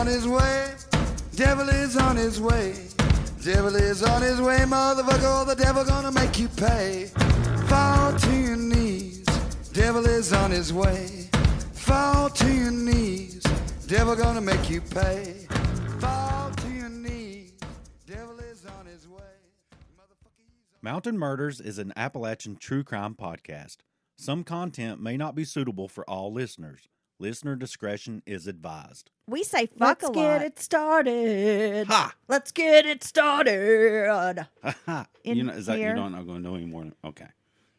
on his way. Devil is on his way. Devil is on his way, motherfucker. Oh, the devil gonna make you pay. Fall to your knees. Devil is on his way. Fall to your knees. Devil gonna make you pay. Fall to your knees. Devil is on his way. Mountain Murders is an Appalachian true crime podcast. Some content may not be suitable for all listeners. Listener discretion is advised. We say fuck a lot. Let's get it started. Ha! Let's get it started. You know not going to know anymore? Okay.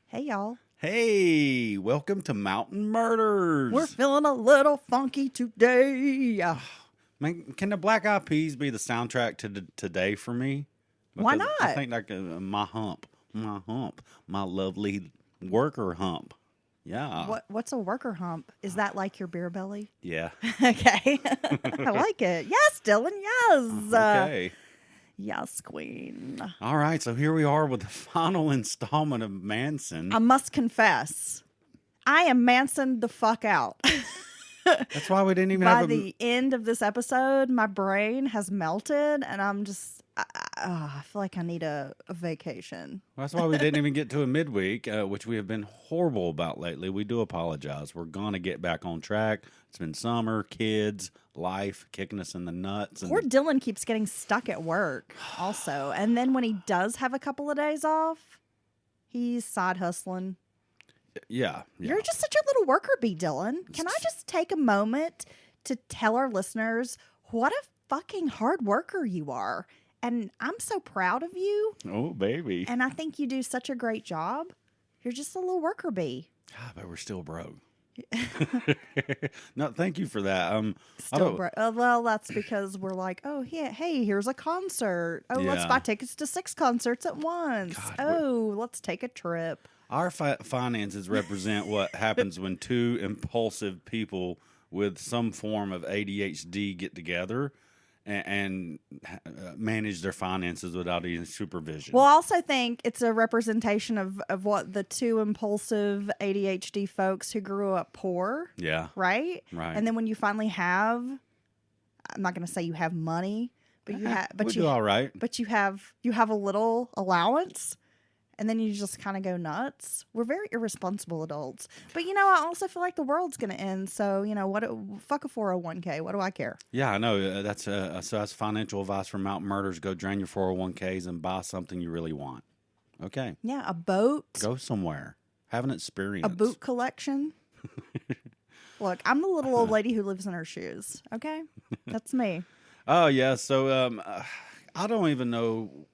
Hey, y'all. Hey, welcome to Mountain Murders. We're feeling a little funky today. Man, can the Black Eyed Peas be the soundtrack to today for me? Because why not? I think like my lovely worker hump. Yeah. What's a worker hump? Is that like your beer belly? Yeah. Okay. I like it. Yes, Dylan. Yes. Okay. Yes, queen. All right. So here we are with the final installment of Manson. I must confess, I am Manson the fuck out. That's why we didn't even have the end of this episode, my brain has melted and I'm just, I feel like I need a vacation. Well, that's why we didn't even get to a midweek, which we have been horrible about lately. We do apologize. We're going to get back on track. It's been summer, kids, life, kicking us in the nuts. Poor Dylan keeps getting stuck at work also. And then when he does have a couple of days off, he's side hustling. Yeah. You're just such a little worker bee, Dylan. Can I just take a moment to tell our listeners what a fucking hard worker you are? And I'm so proud of you. Oh, baby. And I think you do such a great job. You're just a little worker bee. But we're still broke. No, thank you for that. Still broke. Well, that's because we're like, oh, yeah, hey, here's a concert. Oh, let's buy tickets to 6 concerts at once. God, let's take a trip. Our finances represent what happens when two impulsive people with some form of ADHD get together and manage their finances without any supervision. Well, I also think it's a representation of what the two impulsive ADHD folks who grew up poor. Yeah. Right? Right. And then when you finally have, I'm not going to say you have money, but you have, but we do all right. But you have a little allowance. And then you just kind of go nuts. We're very irresponsible adults. But, I also feel like the world's going to end. So, fuck a 401k. What do I care? Yeah, I know. That's financial advice from Mountain Murders. Go drain your 401ks and buy something you really want. Okay. Yeah, a boat. Go somewhere. Have an experience. A boot collection. Look, I'm the little old lady who lives in her shoes. Okay? That's me. Oh, yeah. So, I don't even know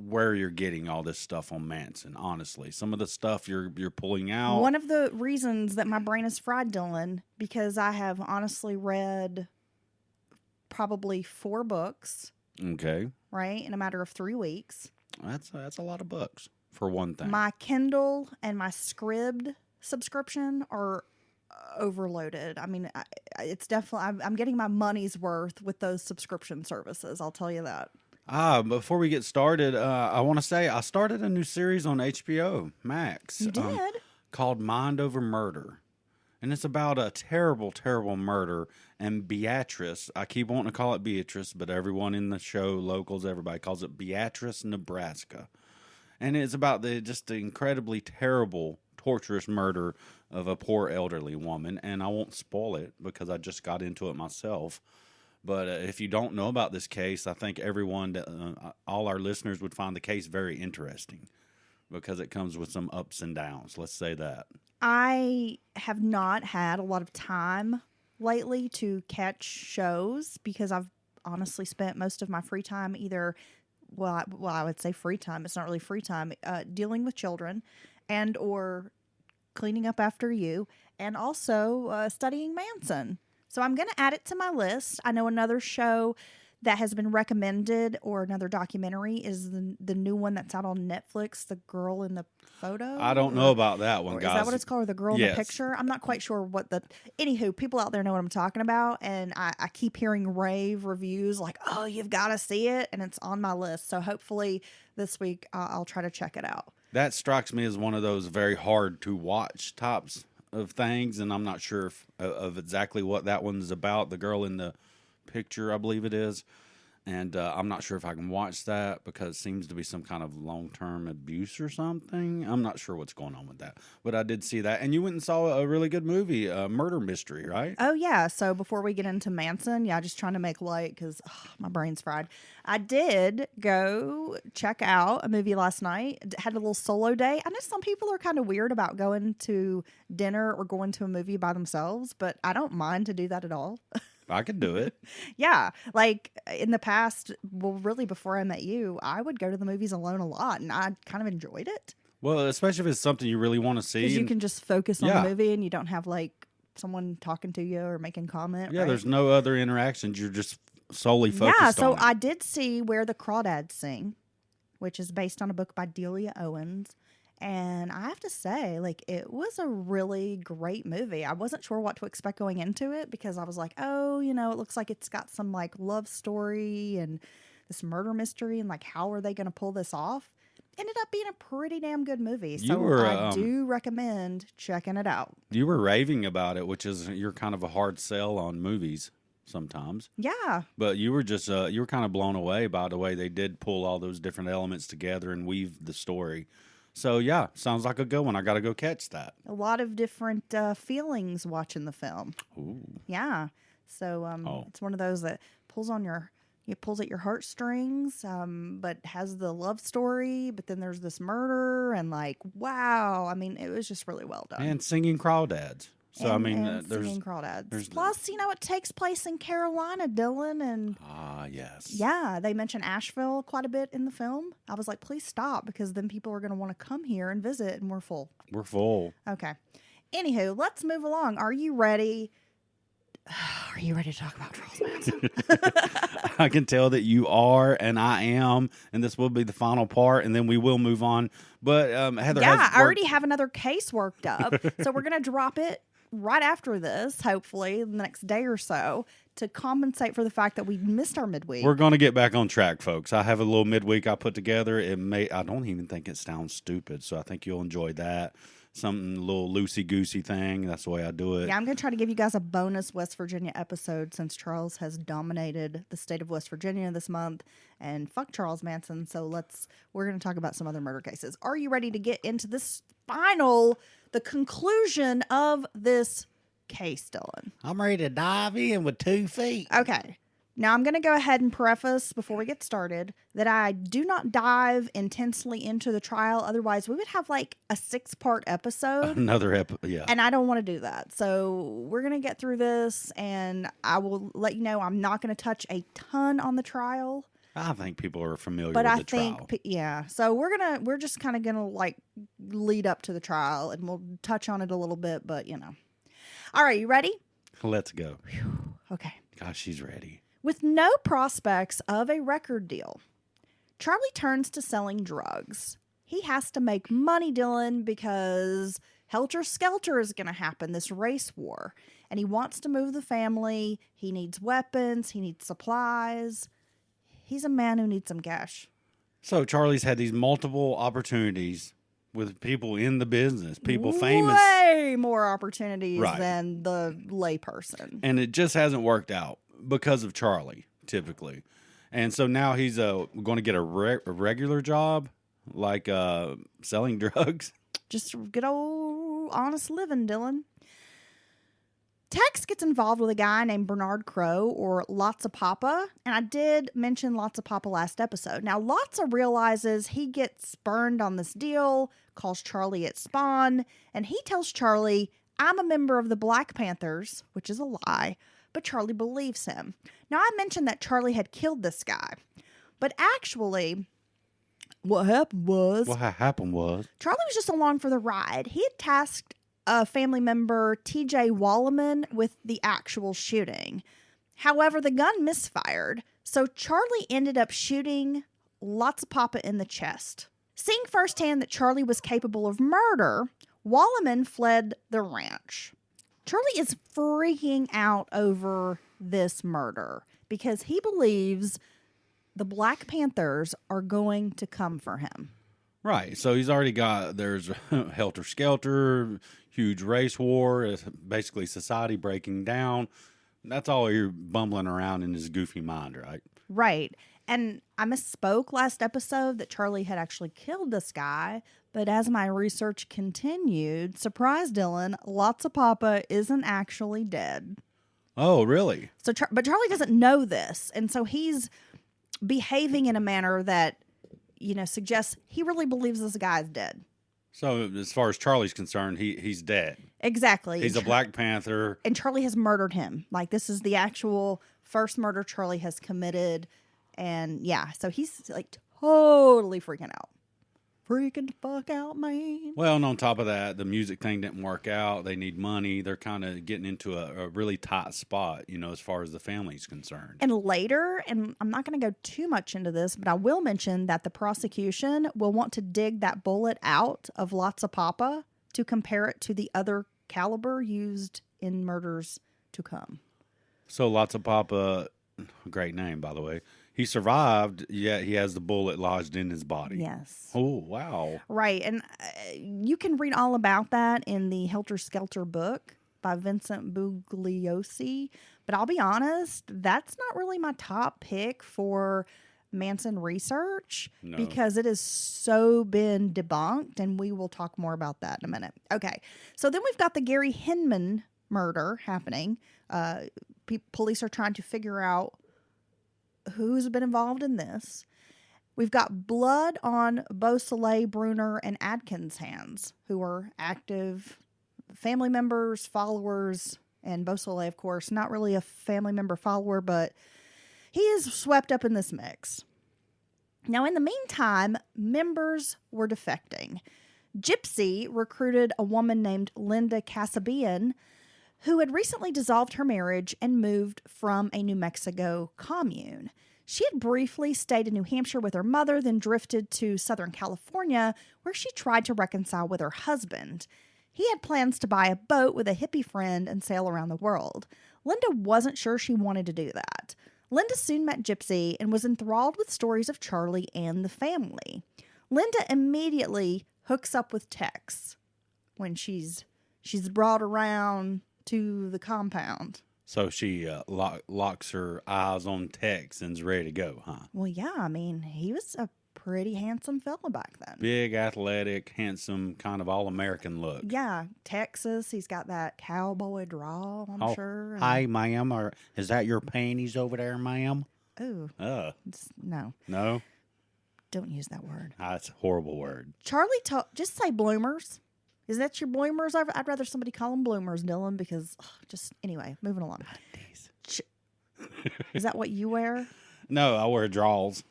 where you're getting all this stuff on Manson, honestly. Some of the stuff you're pulling out. One of the reasons that my brain is fried, Dylan, because I have honestly read probably 4 books. Okay. Right? In a matter of 3 weeks. That's a lot of books, for one thing. My Kindle and my Scribd subscription are overloaded. I mean, it's definitely, I'm getting my money's worth with those subscription services. I'll tell you that. Before we get started, I want to say I started a new series on HBO Max. You did? Called Mind Over Murder. And it's about a terrible, terrible murder. And Beatrice, I keep wanting to call it Beatrice, but everyone in the show, locals, everybody calls it Beatrice, Nebraska. And it's about the incredibly terrible, torturous murder of a poor elderly woman. And I won't spoil it because I just got into it myself. But if you don't know about this case, I think all our listeners would find the case very interesting because it comes with some ups and downs. Let's say that. I have not had a lot of time lately to catch shows because I've honestly spent most of my free time either, I would say free time. It's not really free time, dealing with children and or cleaning up after you and also studying Manson. So I'm going to add it to my list. I know another show that has been recommended or another documentary is the new one that's out on Netflix, The Girl in the Photo. I don't know about that one, guys. Is that what it's called, or The Girl in the Picture? I'm not quite sure what Anywho, people out there know what I'm talking about, and I keep hearing rave reviews like, oh, you've got to see it, and it's on my list. So hopefully this week I'll try to check it out. That strikes me as one of those very hard to watch types of things, and I'm not sure of exactly what that one's about. The Girl in the picture, I believe it is. And I'm not sure if I can watch that because it seems to be some kind of long-term abuse or something. I'm not sure what's going on with that. But I did see that. And you went and saw a really good movie, Murder Mystery, right? Oh, yeah. So before we get into Manson, just trying to make light because my brain's fried. I did go check out a movie last night. Had a little solo day. I know some people are kind of weird about going to dinner or going to a movie by themselves, but I don't mind to do that at all. I could do it. Yeah. Like in the past, well, really before I met you, I would go to the movies alone a lot and I kind of enjoyed it. Well, especially if it's something you really want to see. Because you can just focus on the movie and you don't have like someone talking to you or making comment. Yeah, right? There's no other interactions. You're just solely focused on Yeah, so it. I did see Where the Crawdads Sing, which is based on a book by Delia Owens. And I have to say, like, it was a really great movie. I wasn't sure what to expect going into it because I was like, oh, it looks like it's got some, like, love story and this murder mystery and, like, how are they going to pull this off? Ended up being a pretty damn good movie. So I do recommend checking it out. You were raving about it, which is you're kind of a hard sell on movies sometimes. Yeah. But you were just, you were kind of blown away by the way they did pull all those different elements together and weave the story. So, yeah, sounds like a good one. I got to go catch that. A lot of different feelings watching the film. Ooh. Yeah. So it's one of those that pulls at your heartstrings, but has the love story, but then there's this murder and like, wow. I mean, it was just really well done. And singing crawdads. So, and singing crawdads. Plus, it takes place in Carolina, Dylan. And yes. Yeah, they mention Asheville quite a bit in the film. I was like, please stop because then people are going to want to come here and visit and we're full. We're full. Okay. Anywho, let's move along. Are you ready? Are you ready to talk about Charles Manson? I can tell that you are, and I am, and this will be the final part, and then we will move on. But Heather, I already have another case worked up, so we're going to drop it right after this, hopefully, the next day or so, to compensate for the fact that we missed our midweek. We're going to get back on track, folks. I have a little midweek I put together. I don't even think it sounds stupid, so I think you'll enjoy that. Something a little loosey-goosey thing. That's the way I do it. Yeah, I'm going to try to give you guys a bonus West Virginia episode since Charles has dominated the state of West Virginia this month. And fuck Charles Manson. So we're going to talk about some other murder cases. Are you ready to get into this the conclusion of this case, Dylan? I'm ready to dive in with 2 feet. Okay. Now, I'm going to go ahead and preface before we get started that I do not dive intensely into the trial. Otherwise, we would have like a 6-part episode. Another episode, yeah. And I don't want to do that. So we're going to get through this, and I will let you know I'm not going to touch a ton on the trial. I think people are familiar but with I the think, trial. yeah. So we're just kind of going to like lead up to the trial, and we'll touch on it a little bit, but All right, you ready? Let's go. Whew. Okay. Gosh, she's ready. With no prospects of a record deal, Charlie turns to selling drugs. He has to make money, Dylan, because Helter Skelter is going to happen, this race war. And he wants to move the family. He needs weapons. He needs supplies. He's a man who needs some cash. So Charlie's had these multiple opportunities with people in the business, people famous. Way more opportunities Right. than the layperson. And it just hasn't worked out because of Charlie, typically. And so now he's going to get a regular job, like selling drugs. Just good old honest living, Dylan. Tex gets involved with a guy named Bernard Crow, or Lotsa Papa, and I did mention Lotsa Papa last episode. Now, Lotsa realizes he gets burned on this deal, calls Charlie at Spawn, and he tells Charlie, I'm a member of the Black Panthers, which is a lie, but Charlie believes him. Now, I mentioned that Charlie had killed this guy, but actually, what happened was Charlie was just along for the ride. He had tasked a family member, TJ Walleman, with the actual shooting. However, the gun misfired, so Charlie ended up shooting Lotsa Papa in the chest. Seeing firsthand that Charlie was capable of murder, Walleman fled the ranch. Charlie is freaking out over this murder because he believes the Black Panthers are going to come for him. Right. So he's already there's helter-skelter, huge race war, basically society breaking down. That's all you're bumbling around in his goofy mind, right? Right. And I misspoke last episode that Charlie had actually killed this guy. But as my research continued, surprise, Dylan, Lots of Papa isn't actually dead. Oh, really? But Charlie doesn't know this. And so he's behaving in a manner that, suggests he really believes this guy is dead. So as far as Charlie's concerned, he's dead. Exactly. He's a Black Panther. And Charlie has murdered him. Like, this is the actual first murder Charlie has committed. And yeah, so he's like totally freaking out. Freaking the fuck out, man. Well, and on top of that, the music thing didn't work out. They need money. They're kind of getting into a really tight spot, as far as the family's concerned. And later, and I'm not going to go too much into this, but I will mention that the prosecution will want to dig that bullet out of Lots of Papa to compare it to the other caliber used in murders to come. So Lots of Papa, great name, by the way. He survived, yet he has the bullet lodged in his body. Yes. Oh, wow. Right. And you can read all about that in the Helter Skelter book by Vincent Bugliosi. But I'll be honest, that's not really my top pick for Manson research because it has so been debunked. And we will talk more about that in a minute. Okay. So then we've got the Gary Hinman murder happening. Police are trying to figure out who's been involved in this. We've got blood on Beausoleil, Bruner, and Adkins' hands, who are active family members, followers, and Beausoleil, of course, not really a family member follower, but he is swept up in this mix. Now, in the meantime, members were defecting. Gypsy recruited a woman named Linda Kasabian, who had recently dissolved her marriage and moved from a New Mexico commune. She had briefly stayed in New Hampshire with her mother, then drifted to Southern California, where she tried to reconcile with her husband. He had plans to buy a boat with a hippie friend and sail around the world. Linda wasn't sure she wanted to do that. Linda soon met Gypsy and was enthralled with stories of Charlie and the family. Linda immediately hooks up with Tex when she's brought around to the compound. So she locks her eyes on Tex and's ready to go, huh? Well, yeah. I mean, he was a pretty handsome fella back then. Big, athletic, handsome, kind of all-American look. Yeah. Texas, he's got that cowboy drawl, I'm sure. Hi, ma'am. Or is that your panties over there, ma'am? Ooh. No. No? Don't use that word. That's a horrible word. Charlie, just say bloomers. Is that your bloomers? I'd rather somebody call them bloomers, Dylan, because anyway, moving along. Is that what you wear? No, I wear draws.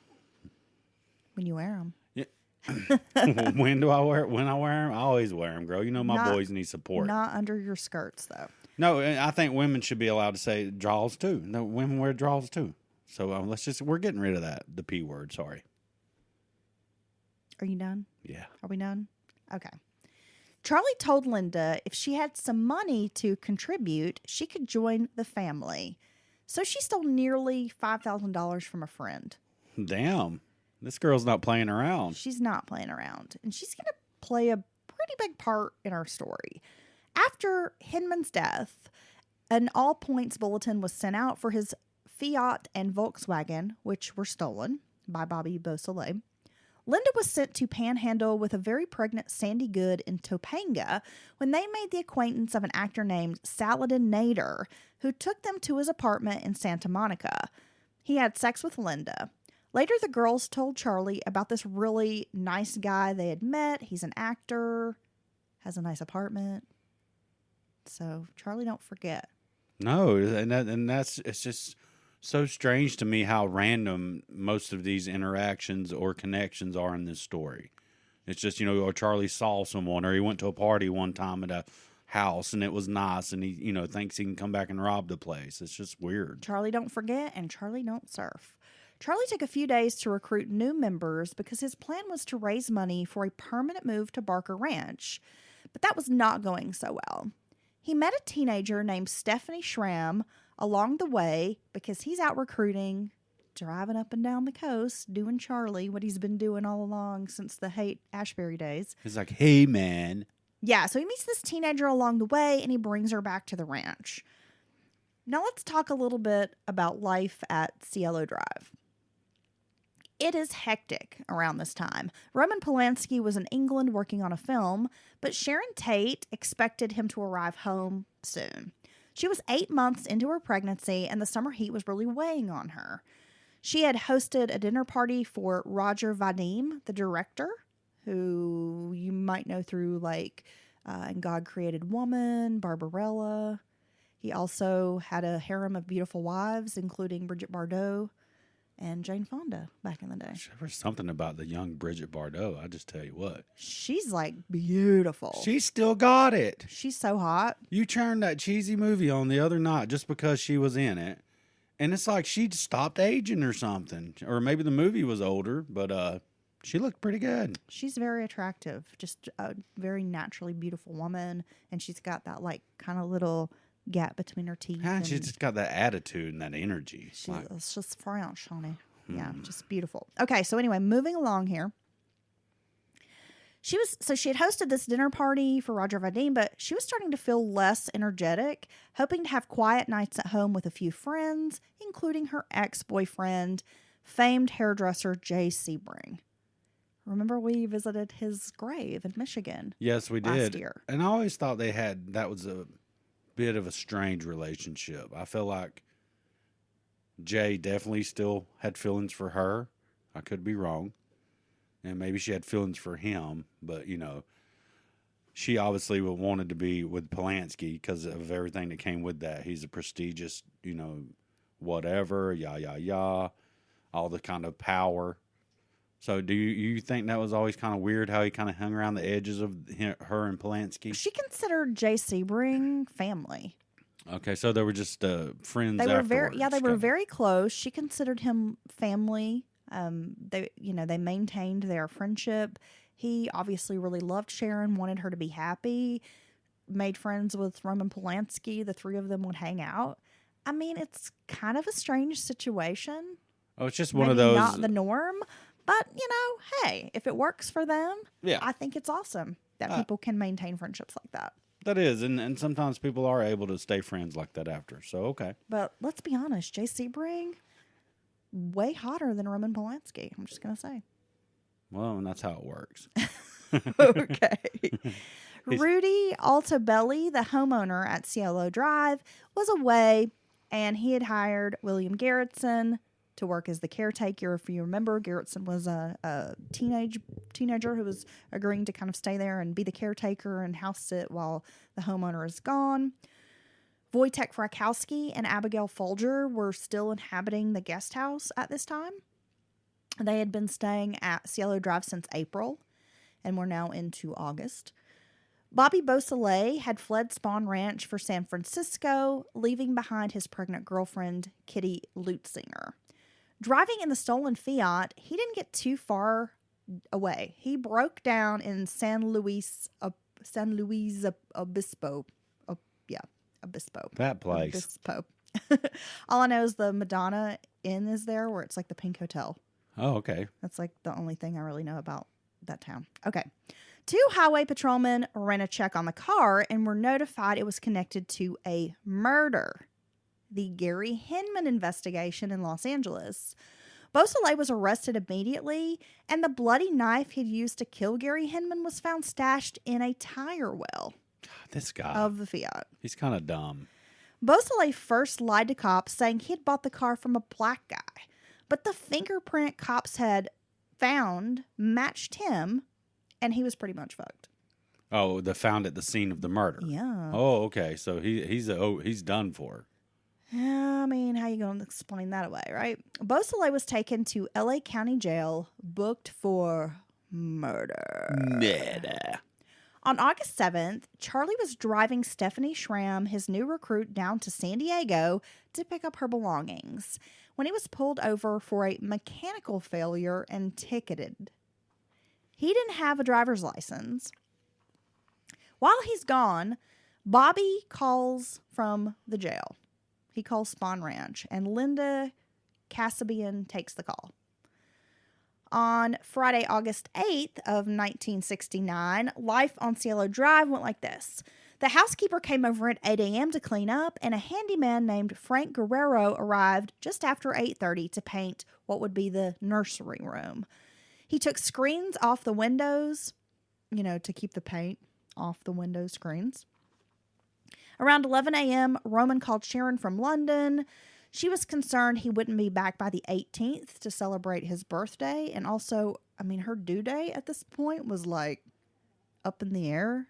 When you wear them. Yeah. When I wear them? I always wear them, girl. My boys need support. Not under your skirts, though. No, I think women should be allowed to say draws, too. No, women wear draws, too. So we're getting rid of that, the P word, sorry. Are you done? Yeah. Are we done? Okay. Charlie told Linda if she had some money to contribute, she could join the family. So she stole nearly $5,000 from a friend. Damn. This girl's not playing around. She's not playing around. And she's going to play a pretty big part in our story. After Hinman's death, an all-points bulletin was sent out for his Fiat and Volkswagen, which were stolen by Bobby Beausoleil. Linda was sent to panhandle with a very pregnant Sandy Good in Topanga when they made the acquaintance of an actor named Saladin Nader, who took them to his apartment in Santa Monica. He had sex with Linda. Later, the girls told Charlie about this really nice guy they had met. He's an actor, has a nice apartment. So, Charlie, don't forget. No, it's just so strange to me how random most of these interactions or connections are in this story. It's just, or Charlie saw someone, or he went to a party one time at a house and it was nice and he, thinks he can come back and rob the place. It's just weird. Charlie don't forget and Charlie don't surf. Charlie took a few days to recruit new members because his plan was to raise money for a permanent move to Barker Ranch. But that was not going so well. He met a teenager named Stephanie Schramm along the way because he's out recruiting, driving up and down the coast, doing Charlie, what he's been doing all along since the Haight-Ashbury days. He's like, hey, man. Yeah, so he meets this teenager along the way, and he brings her back to the ranch. Now let's talk a little bit about life at Cielo Drive. It is hectic around this time. Roman Polanski was in England working on a film, but Sharon Tate expected him to arrive home soon. She was 8 months into her pregnancy, and the summer heat was really weighing on her. She had hosted a dinner party for Roger Vadim, the director, who you might know through And God Created Woman, Barbarella. He also had a harem of beautiful wives, including Brigitte Bardot and Jane Fonda back in the day. There was something about the young Brigitte Bardot. I just tell you what. She's beautiful. She still got it. She's so hot. You turned that cheesy movie on the other night just because she was in it. And it's like she stopped aging or something. Or maybe the movie was older, but she looked pretty good. She's very attractive. Just a very naturally beautiful woman. And she's got that kind of little gap between her teeth. She's just got that attitude and that energy. It's just French, honey. Yeah, just beautiful. Okay, so anyway, moving along here. She had hosted this dinner party for Roger Vadim, but she was starting to feel less energetic, hoping to have quiet nights at home with a few friends, including her ex-boyfriend, famed hairdresser Jay Sebring. Remember we visited his grave in Michigan? Yes, we last did. Year. And I always thought that was a bit of a strange relationship. I feel like Jay definitely still had feelings for her. I could be wrong. And maybe she had feelings for him, but she obviously wanted to be with Polanski because of everything that came with that. He's a prestigious, whatever, all the kind of power. So do you think that was always kind of weird how he kind of hung around the edges of her and Polanski? She considered Jay Sebring family. Okay, so they were just friends. They were afterwards. were very close. She considered him family. They maintained their friendship. He obviously really loved Sharon, wanted her to be happy, made friends with Roman Polanski. The three of them would hang out. I mean, it's kind of a strange situation. Oh, it's just one of those. Not the norm. But, hey, if it works for them, yeah. I think it's awesome that people can maintain friendships like that. That is, and sometimes people are able to stay friends like that after, so okay. But let's be honest, Jay Sebring, way hotter than Roman Polanski, I'm just going to say. Well, and that's how it works. Okay. Rudy Altabelli, the homeowner at Cielo Drive, was away, and he had hired William Garretson to work as the caretaker. If you remember, Garretson was a teenager who was agreeing to kind of stay there and be the caretaker and house sit while the homeowner is gone. Wojtek Frykowski and Abigail Folger were still inhabiting the guest house at this time. They had been staying at Cielo Drive since April, and we're now into August. Bobby Beausoleil had fled Spawn Ranch for San Francisco, leaving behind his pregnant girlfriend, Kitty Lutzinger. Driving in the stolen Fiat, he didn't get too far away. He broke down in San Luis Obispo. Obispo. That place. Obispo. All I know is the Madonna Inn is there, where it's like the Pink Hotel. Oh, okay. That's like the only thing I really know about that town. Okay. 2 highway patrolmen ran a check on the car and were notified it was connected to a murder. The Gary Hinman investigation in Los Angeles. Beausoleil was arrested immediately, and the bloody knife he'd used to kill Gary Hinman was found stashed in a tire well. God, this guy. Of the Fiat. He's kind of dumb. Beausoleil first lied to cops, saying he had bought the car from a black guy, but the fingerprint cops had found matched him, and he was pretty much fucked. Oh, the found at the scene of the murder. Yeah. Oh, okay. So he's done for. I mean, how you going to explain that away, right? Beausoleil was taken to L.A. County Jail, booked for murder. On August 7th, Charlie was driving Stephanie Schramm, his new recruit, down to San Diego to pick up her belongings when he was pulled over for a mechanical failure and ticketed. He didn't have a driver's license. While he's gone, Bobby calls from the jail. He calls Spawn Ranch, and Linda Kasabian takes the call. On Friday, August 8th of 1969, life on Cielo Drive went like this. The housekeeper came over at 8 a.m. to clean up, and a handyman named Frank Guerrero arrived just after 8:30 to paint what would be the nursery room. He took screens off the windows, to keep the paint off the window screens. Around 11 a.m., Roman called Sharon from London. She was concerned he wouldn't be back by the 18th to celebrate his birthday. And also, her due date at this point was up in the air.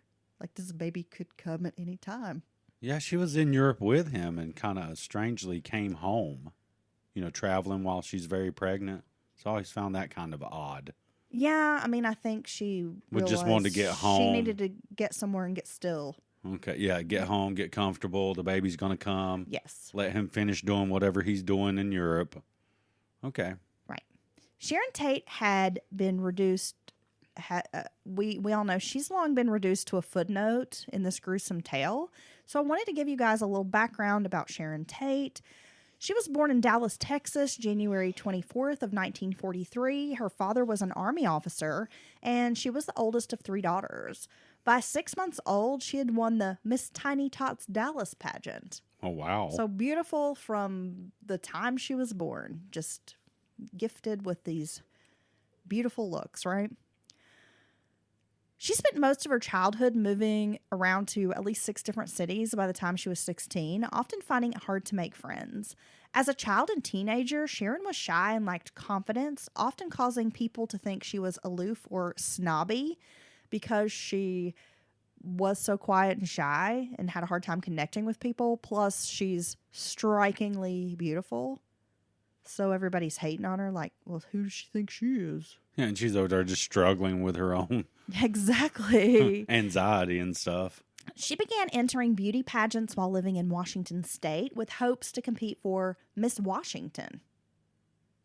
This baby could come at any time. Yeah, she was in Europe with him and kind of strangely came home, traveling while she's very pregnant. So I always found that kind of odd. Yeah, I think she just wanted to get home. She needed to get somewhere and get still. Okay, yeah, get home, get comfortable. The baby's going to come. Yes. Let him finish doing whatever he's doing in Europe. Okay. Right. Sharon Tate had been reduced. We all know she's long been reduced to a footnote in this gruesome tale. So I wanted to give you guys a little background about Sharon Tate. She was born in Dallas, Texas, January 24th of 1943. Her father was an Army officer, and she was the oldest of 3 daughters. By 6 months old, she had won the Miss Tiny Tots Dallas pageant. Oh, wow. So beautiful from the time she was born. Just gifted with these beautiful looks, right? She spent most of her childhood moving around to at least 6 different cities by the time she was 16, often finding it hard to make friends. As a child and teenager, Sharon was shy and lacked confidence, often causing people to think she was aloof or snobby because she was so quiet and shy and had a hard time connecting with people. Plus, she's strikingly beautiful. So everybody's hating on her well, who does she think she is? Yeah, and she's over there just struggling with her own Exactly. anxiety and stuff. She began entering beauty pageants while living in Washington State with hopes to compete for Miss Washington,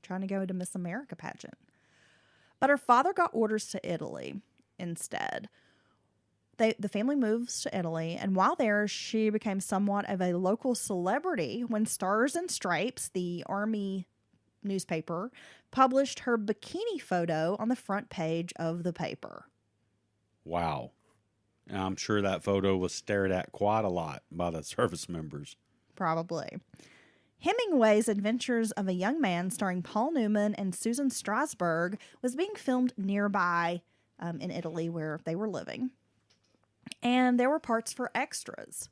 trying to go to Miss America pageant. But her father got orders to Italy instead. The family moves to Italy, and while there, she became somewhat of a local celebrity when Stars and Stripes, the Army newspaper, published her bikini photo on the front page of the paper. Wow. And I'm sure that photo was stared at quite a lot by the service members. Probably. Hemingway's Adventures of a Young Man, starring Paul Newman and Susan Strasberg, was being filmed nearby in Italy where they were living. And there were parts for extras.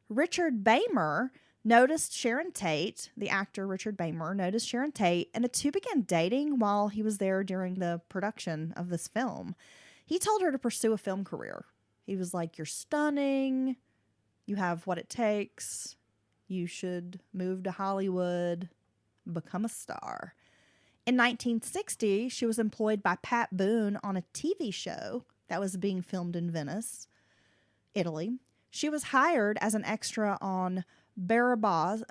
Richard Baymer noticed Sharon Tate, the actor Richard Baymer noticed Sharon Tate, and the two began dating while he was there during the production of this film. He told her to pursue a film career. He was like, "You're stunning. You have what it takes. You should move to Hollywood, become a star." In 1960, she was employed by Pat Boone on a TV show that was being filmed in Venice, Italy. She was hired as an extra on Barabbas,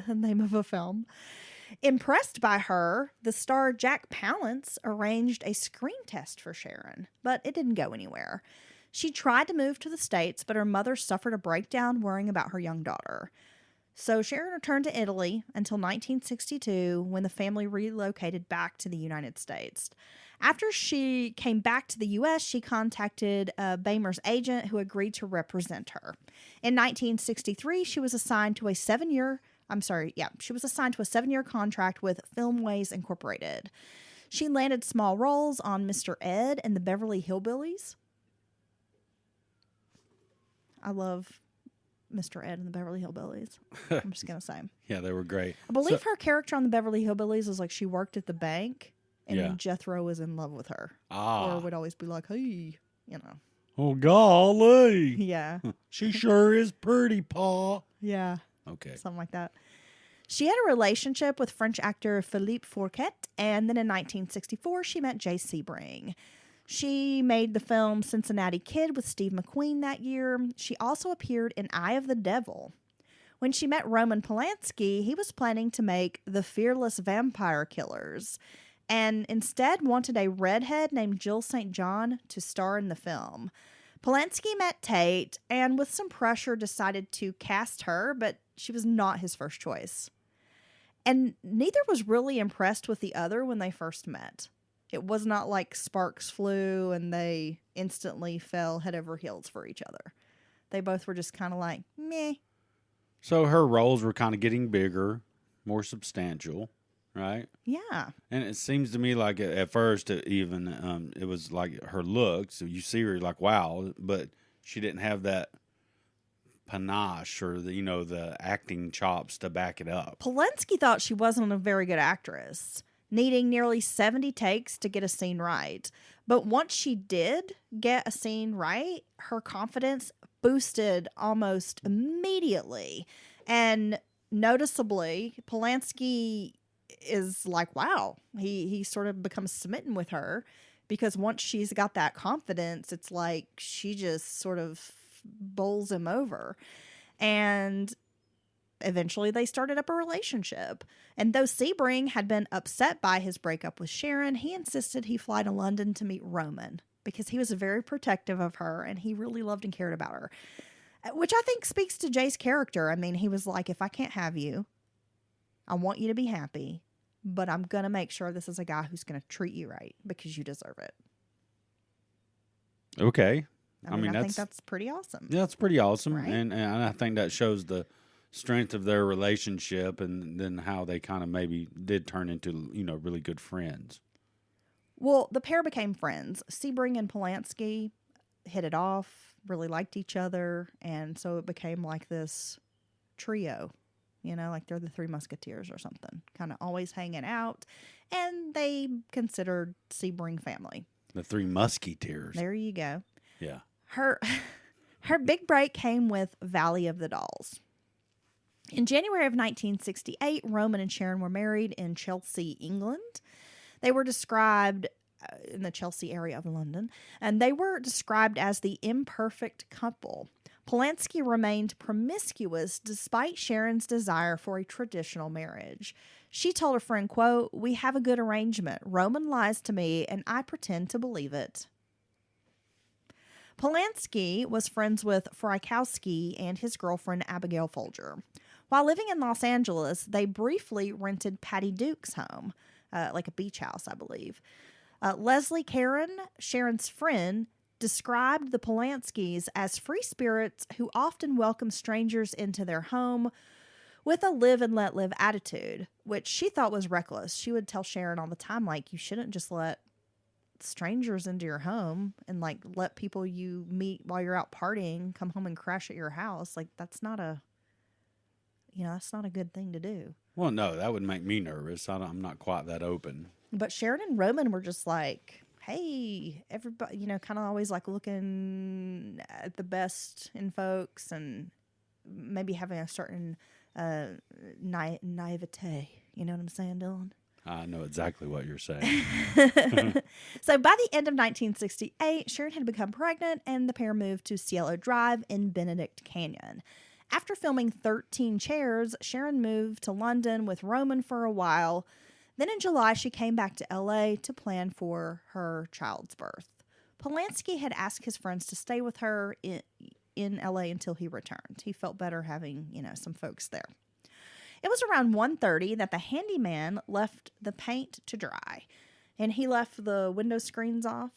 name of a film. Impressed by her, the star Jack Palance arranged a screen test for Sharon, but it didn't go anywhere. She tried to move to the States, but her mother suffered a breakdown worrying about her young daughter. So Sharon returned to Italy until 1962 when the family relocated back to the United States. After she came back to the U.S., she contacted Baymer's agent who agreed to represent her. In 1963, she was assigned to a 7-year contract with Filmways Incorporated. She landed small roles on Mr. Ed and the Beverly Hillbillies. I love Mr. Ed and the Beverly Hillbillies. I'm just going to say. Yeah, they were great. I believe her character on the Beverly Hillbillies was she worked at the bank, and then Jethro was in love with her. Or would always be like, "Hey, Oh, golly. Yeah. She sure is pretty, Pa. Yeah. Okay. Something like that. She had a relationship with French actor Philippe Fourquet, and then in 1964, she met Jay Sebring. She made the film Cincinnati Kid with Steve McQueen that year. She also appeared in Eye of the Devil. When she met Roman Polanski, he was planning to make The Fearless Vampire Killers, and instead wanted a redhead named Jill St. John to star in the film. Polanski met Tate, and with some pressure decided to cast her, but she was not his first choice. And neither was really impressed with the other when they first met. It was not like sparks flew and they instantly fell head over heels for each other. They both were just kind of like, meh. So her roles were kind of getting bigger, more substantial, right? Yeah. And it seems to me like at first, it was like her looks. So you see her like, wow, but she didn't have that panache or the acting chops to back it up. Polanski thought she wasn't a very good actress, needing nearly 70 takes to get a scene right. But once she did get a scene right, her confidence boosted almost immediately. And noticeably, Polanski is like, wow, he sort of becomes smitten with her, because once she's got that confidence, it's like she just sort of bowls him over. And eventually they started up a relationship. And though Sebring had been upset by his breakup with Sharon, he insisted he fly to London to meet Roman, because he was very protective of her and he really loved and cared about her, which I think speaks to Jay's character. I mean, he was like, if I can't have you, I want you to be happy, but I'm going to make sure this is a guy who's going to treat you right because you deserve it. Okay. I think that's pretty awesome. Yeah, that's pretty awesome. Right? And I think that shows the strength of their relationship, and then how they kind of maybe did turn into, really good friends. Well, the pair became friends. Sebring and Polanski hit it off, really liked each other, and so it became like this trio, like they're the Three Musketeers or something, kind of always hanging out, and they considered Sebring family. The Three Musketeers. There you go. Yeah. Her big break came with Valley of the Dolls. In January of 1968, Roman and Sharon were married in Chelsea, England. They were described in the Chelsea area of London, and they were described as the imperfect couple. Polanski remained promiscuous despite Sharon's desire for a traditional marriage. She told her friend, quote, "We have a good arrangement. Roman lies to me, and I pretend to believe it." Polanski was friends with Frykowski and his girlfriend Abigail Folger. While living in Los Angeles, they briefly rented Patty Duke's home, like a beach house, I believe. Leslie Caron, Sharon's friend, described the Polanskis as free spirits who often welcome strangers into their home with a live and let live attitude, which she thought was reckless. She would tell Sharon all the time, like, you shouldn't just let strangers into your home and like let people you meet while you're out partying come home and crash at your house. Like, that's not a good thing to do. Well, no, that would make me nervous. I'm not quite that open. But Sharon and Roman were just like, hey, everybody, kind of always like looking at the best in folks and maybe having a certain naivete. You know what I'm saying, Dylan? I know exactly what you're saying. So by the end of 1968, Sharon had become pregnant and the pair moved to Cielo Drive in Benedict Canyon. After filming 13 Chairs, Sharon moved to London with Roman for a while. Then in July, she came back to LA to plan for her child's birth. Polanski had asked his friends to stay with her in LA until he returned. He felt better having, some folks there. It was around 1:30 that the handyman left the paint to dry, and he left the window screens off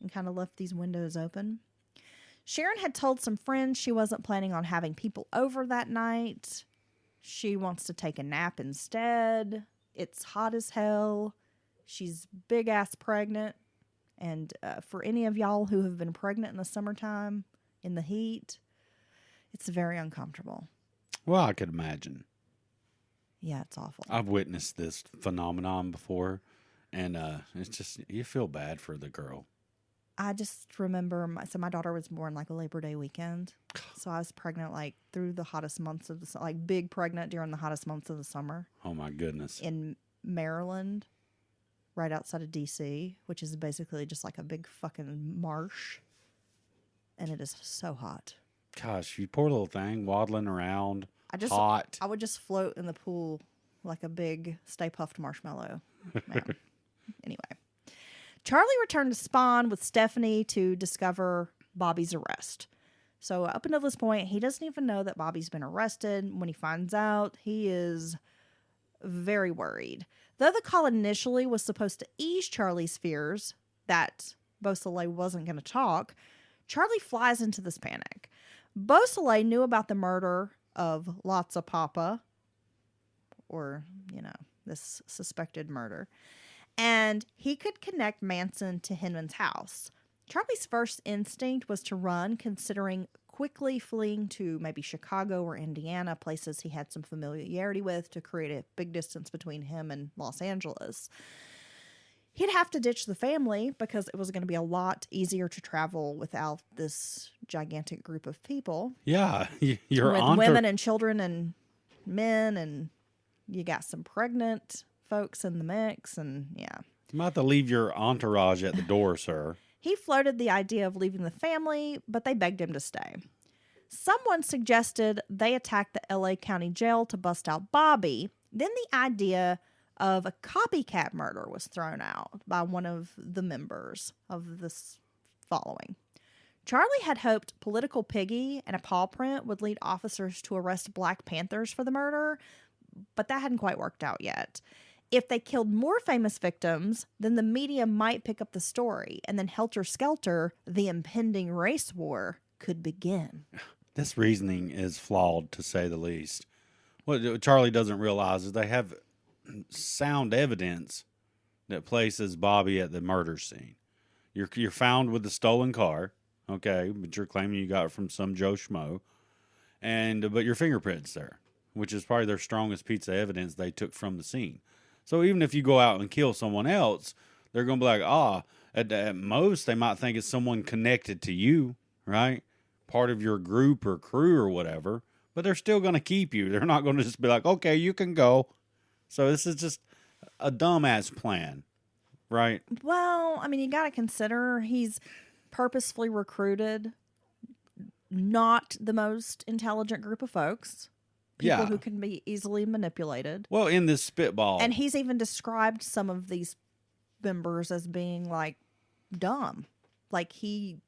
and kind of left these windows open. Sharon had told some friends she wasn't planning on having people over that night. She wants to take a nap instead. It's hot as hell. She's big-ass pregnant. And for any of y'all who have been pregnant in the summertime, in the heat, it's very uncomfortable. Well, I could imagine. Yeah, it's awful. I've witnessed this phenomenon before, and it's just, you feel bad for the girl. I just remember, my daughter was born like a Labor Day weekend. So I was pregnant like through the hottest months of the like big pregnant during the hottest months of the summer. Oh my goodness. In Maryland, right outside of DC, which is basically just like a big fucking marsh. And it is so hot. Gosh, you poor little thing waddling around. Hot. I would just float in the pool like a big Stay Puft marshmallow. Man. Anyway. Charlie returned to Spawn with Stephanie to discover Bobby's arrest. So up until this point, he doesn't even know that Bobby's been arrested. When he finds out, he is very worried. Though the call initially was supposed to ease Charlie's fears that Beausoleil wasn't going to talk, Charlie flies into this panic. Beausoleil knew about the murder of Lotsa Papa, or, this suspected murder, and he could connect Manson to Hinman's house. Charlie's first instinct was to run, considering quickly fleeing to maybe Chicago or Indiana, places he had some familiarity with, to create a big distance between him and Los Angeles. He'd have to ditch the family because it was going to be a lot easier to travel without this gigantic group of people. Yeah, with women and children and men, and you got some pregnant folks in the mix, and yeah. You might have to leave your entourage at the door, sir. He floated the idea of leaving the family, but they begged him to stay. Someone suggested they attack the LA County Jail to bust out Bobby. Then the idea of a copycat murder was thrown out by one of the members of this following. Charlie had hoped Political Piggy and a paw print would lead officers to arrest Black Panthers for the murder, but that hadn't quite worked out yet. If they killed more famous victims, then the media might pick up the story, and then helter-skelter, the impending race war could begin. This reasoning is flawed, to say the least. What Charlie doesn't realize is they have sound evidence that places Bobby at the murder scene. You're found with the stolen car, okay, but you're claiming you got it from some Joe Schmo, but your fingerprints there, which is probably their strongest piece of evidence they took from the scene. So even if you go out and kill someone else, they're going to be like, at most they might think it's someone connected to you, right? Part of your group or crew or whatever, but they're still going to keep you. They're not going to just be like, okay, you can go. So this is just a dumbass plan, right? Well, I mean, you got to consider he's purposefully recruited not the most intelligent group of folks. People who can be easily manipulated. Well, in this spitball. And he's even described some of these members as being, like, dumb. Like, he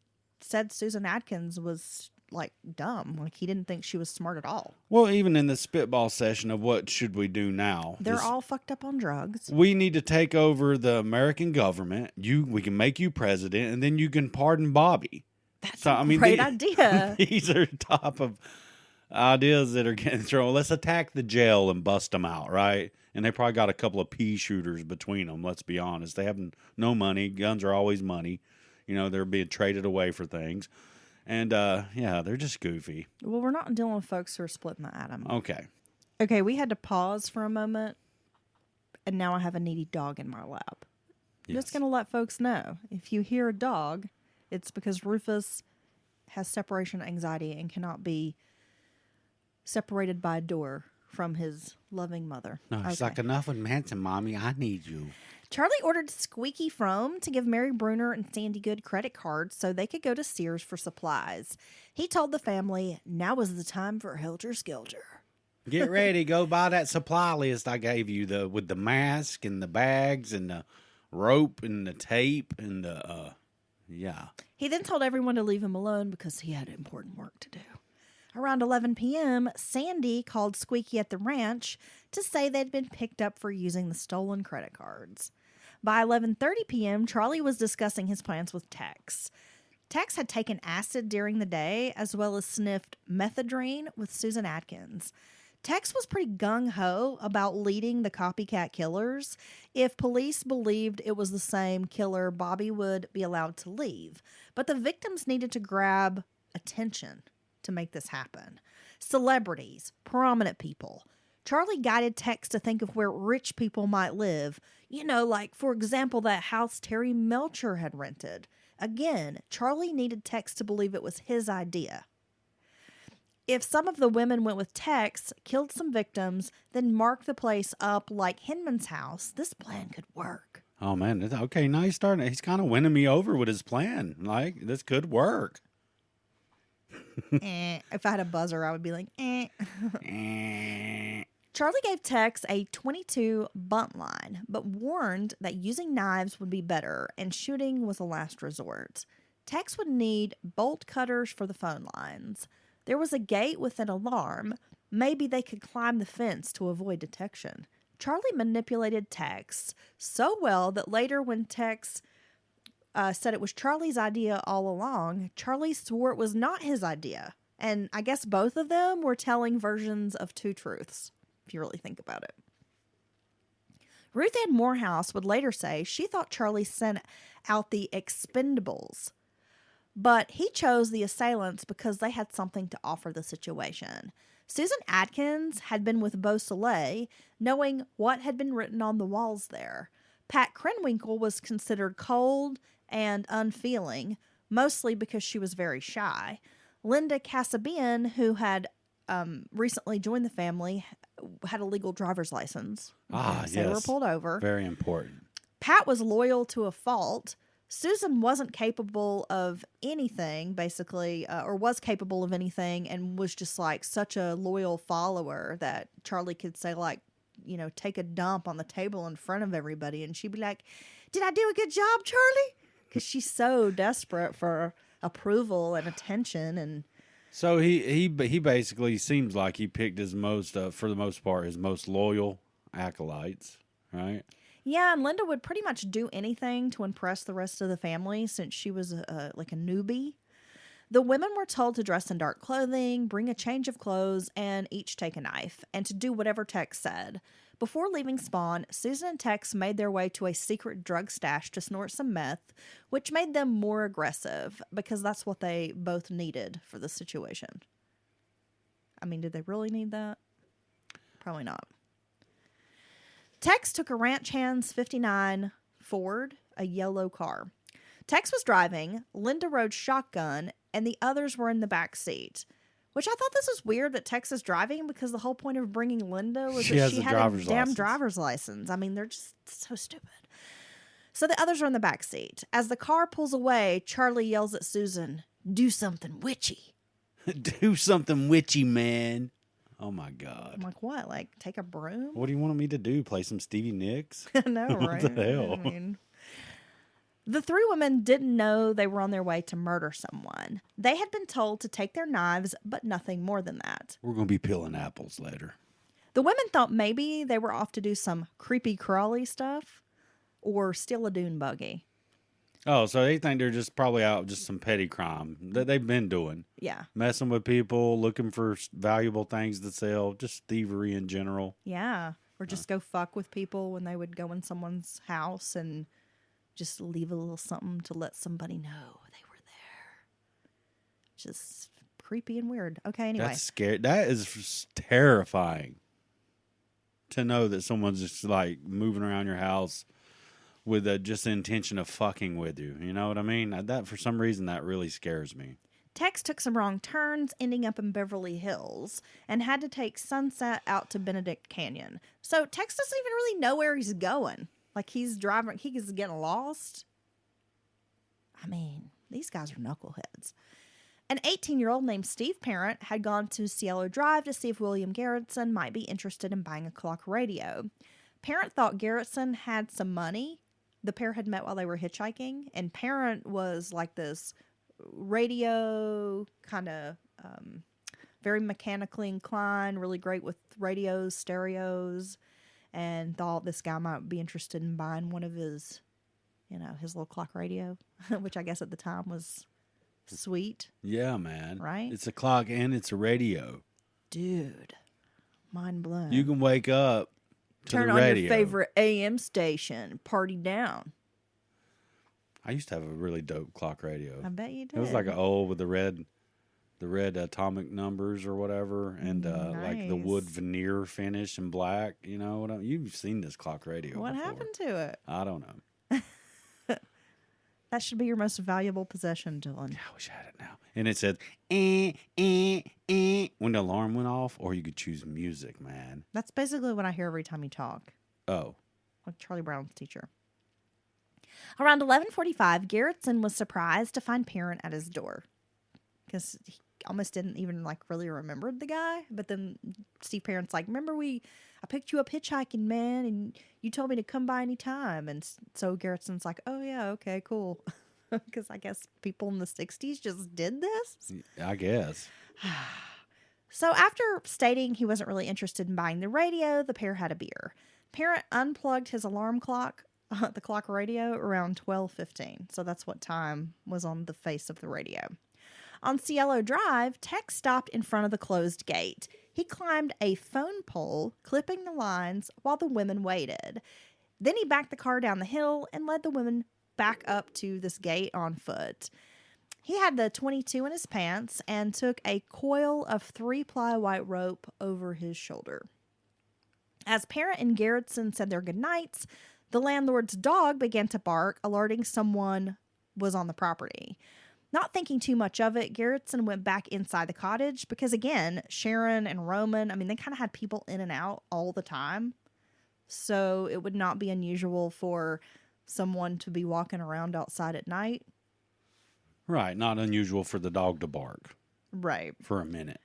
said Susan Atkins was, like, dumb. Like, he didn't think she was smart at all. Well, even in the spitball session of what should we do now? They're all fucked up on drugs. We need to take over the American government. We can make you president, and then you can pardon Bobby. That's a great idea. These are top of ideas that are getting thrown. Let's attack the jail and bust them out, right? And they probably got a couple of pea shooters between them, let's be honest. They have no money. Guns are always money. They're being traded away for things. And, they're just goofy. Well, we're not dealing with folks who are splitting the atom. Okay, we had to pause for a moment, and now I have a needy dog in my lap. I'm just going to let folks know. If you hear a dog, it's because Rufus has separation anxiety and cannot be separated by a door from his loving mother. No, it's like, enough with Manson, Mommy. I need you. Charlie ordered Squeaky Frome to give Mary Bruner and Sandy Good credit cards so they could go to Sears for supplies. He told the family, now is the time for Helter Skelter. Get ready. Go buy that supply list I gave you with the mask and the bags and the rope and the tape and the, He then told everyone to leave him alone because he had important work to do. Around 11 p.m., Sandy called Squeaky at the ranch to say they'd been picked up for using the stolen credit cards. By 11:30 p.m., Charlie was discussing his plans with Tex. Tex had taken acid during the day as well as sniffed methadone with Susan Atkins. Tex was pretty gung-ho about leading the copycat killers. If police believed it was the same killer, Bobby would be allowed to leave. But the victims needed to grab attention to make this happen. Celebrities, prominent people. Charlie guided Tex to think of where rich people might live. Like, for example, that house Terry Melcher had rented. Again, Charlie needed Tex to believe it was his idea. If some of the women went with Tex, killed some victims, then marked the place up like Hinman's house, this plan could work. Oh, man. Okay, now he's kind of winning me over with his plan. Like, this could work. If I had a buzzer, I would be like, Charlie gave Tex a .22 bunt line, but warned that using knives would be better and shooting was a last resort. Tex would need bolt cutters for the phone lines. There was a gate with an alarm. Maybe they could climb the fence to avoid detection. Charlie manipulated Tex so well that later when Tex said it was Charlie's idea all along, Charlie swore it was not his idea. And I guess both of them were telling versions of two truths, if you really think about it. Ruth Ann Morehouse would later say she thought Charlie sent out the Expendables, but he chose the assailants because they had something to offer the situation. Susan Atkins had been with Beausoleil, knowing what had been written on the walls there. Pat Krenwinkel was considered cold and unfeeling, mostly because she was very shy. Linda Casabian, who had recently joined the family, had a legal driver's license. Yes. They were pulled over. Very important. Pat was loyal to a fault. Susan wasn't capable of anything, basically, or was capable of anything, and was just like such a loyal follower that Charlie could say, like, you know, take a dump on the table in front of everybody, and she'd be like, "Did I do a good job, Charlie?" Because she's so desperate for approval and attention. And So he basically seems like he picked his most, for the most part, his most loyal acolytes, right? yeah, and Linda would pretty much do anything to impress the rest of the family since she was like a newbie. The women were told to dress in dark clothing, bring a change of clothes, and each take a knife, and to do whatever Tex said. Before leaving Spawn, Susan and Tex made their way to a secret drug stash to snort some meth, which made them more aggressive, because that's what they both needed for the situation. I mean, did they really need that? Probably not. Tex took a Ranch Hands 59 Ford, a yellow car. Tex was driving, Linda rode shotgun, and the others were in the back seat. Which I thought this was weird that Tex is driving, because the whole point of bringing Linda was that she had a damn driver's license. I mean, they're just so stupid. So the others are in the back seat. As the car pulls away, Charlie yells at Susan, "Do something witchy." Do something witchy, man. Oh my God. I'm like, what? Like, take a broom? What do you want me to do? Play some Stevie Nicks? I know, right? What the hell? I mean, the three women didn't know they were on their way to murder someone. They had been told to take their knives, but nothing more than that. We're going to be peeling apples later. The women thought maybe they were off to do some creepy crawly stuff or steal a dune buggy. Oh, so they think they're just probably out just some petty crime that they've been doing. Yeah. Messing with people, looking for valuable things to sell, just thievery in general. Yeah. Or just go fuck with people when they would go in someone's house and just leave a little something to let somebody know they were there. Just creepy and weird. Okay, anyway. That's scary. That is terrifying to know that someone's just like moving around your house with just the intention of fucking with you. You know what I mean? That, for some reason, that really scares me. Tex took some wrong turns, ending up in Beverly Hills, and had to take Sunset out to Benedict Canyon. So Tex doesn't even really know where he's going. Like, he's driving, he's getting lost. I mean, these guys are knuckleheads. An 18-year-old named Steve Parent had gone to Cielo Drive to see if William Garretson might be interested in buying a clock radio. Parent thought Garretson had some money. The pair had met while they were hitchhiking, and Parent was like this radio kind of very mechanically inclined, really great with radios, stereos, and thought this guy might be interested in buying one of his, you know, his little clock radio, which I guess at the time was sweet. Yeah, man. Right? It's a clock and it's a radio. Dude, mind blown. You can wake up to turn the on radio. your favorite AM station, party down. I used to have a really dope clock radio. I bet you did. It was like an old with the red atomic numbers or whatever, and like the wood veneer finish and black. You know what? You've seen this clock radio. What before. happened to it? I don't know. That should be your most valuable possession, Dylan. Yeah, I wish I had it now. And it said, when the alarm went off, or you could choose music, man. That's basically what I hear every time you talk. Oh. Like Charlie Brown's teacher. Around 11:45, Garretson was surprised to find Parent at his door. Because he almost didn't even like really remember the guy. But then Steve Parent's like, remember I picked you up hitchhiking, man, and you told me to come by any time. And so Garrettson's like, oh yeah, okay, cool. Because I guess people in the 60s just did this. I guess. So after stating he wasn't really interested in buying the radio, the pair had a beer. Parent unplugged his alarm clock, the clock radio, around 12:15. So that's what time was on the face of the radio. On Cielo Drive, Tex stopped in front of the closed gate. He climbed a phone pole, clipping the lines while the women waited. Then he backed the car down the hill and led the women back up to this gate on foot. He had the .22 in his pants and took a coil of 3-ply white rope over his shoulder. As Parent and Garretson said their goodnights, the landlord's dog began to bark, alerting someone was on the property. Not thinking too much of it, Garretson went back inside the cottage because, again, Sharon and Roman, they kind of had people in and out all the time. So it would not be unusual for someone to be walking around outside at night. Right. Not unusual for the dog to bark. Right. For a minute.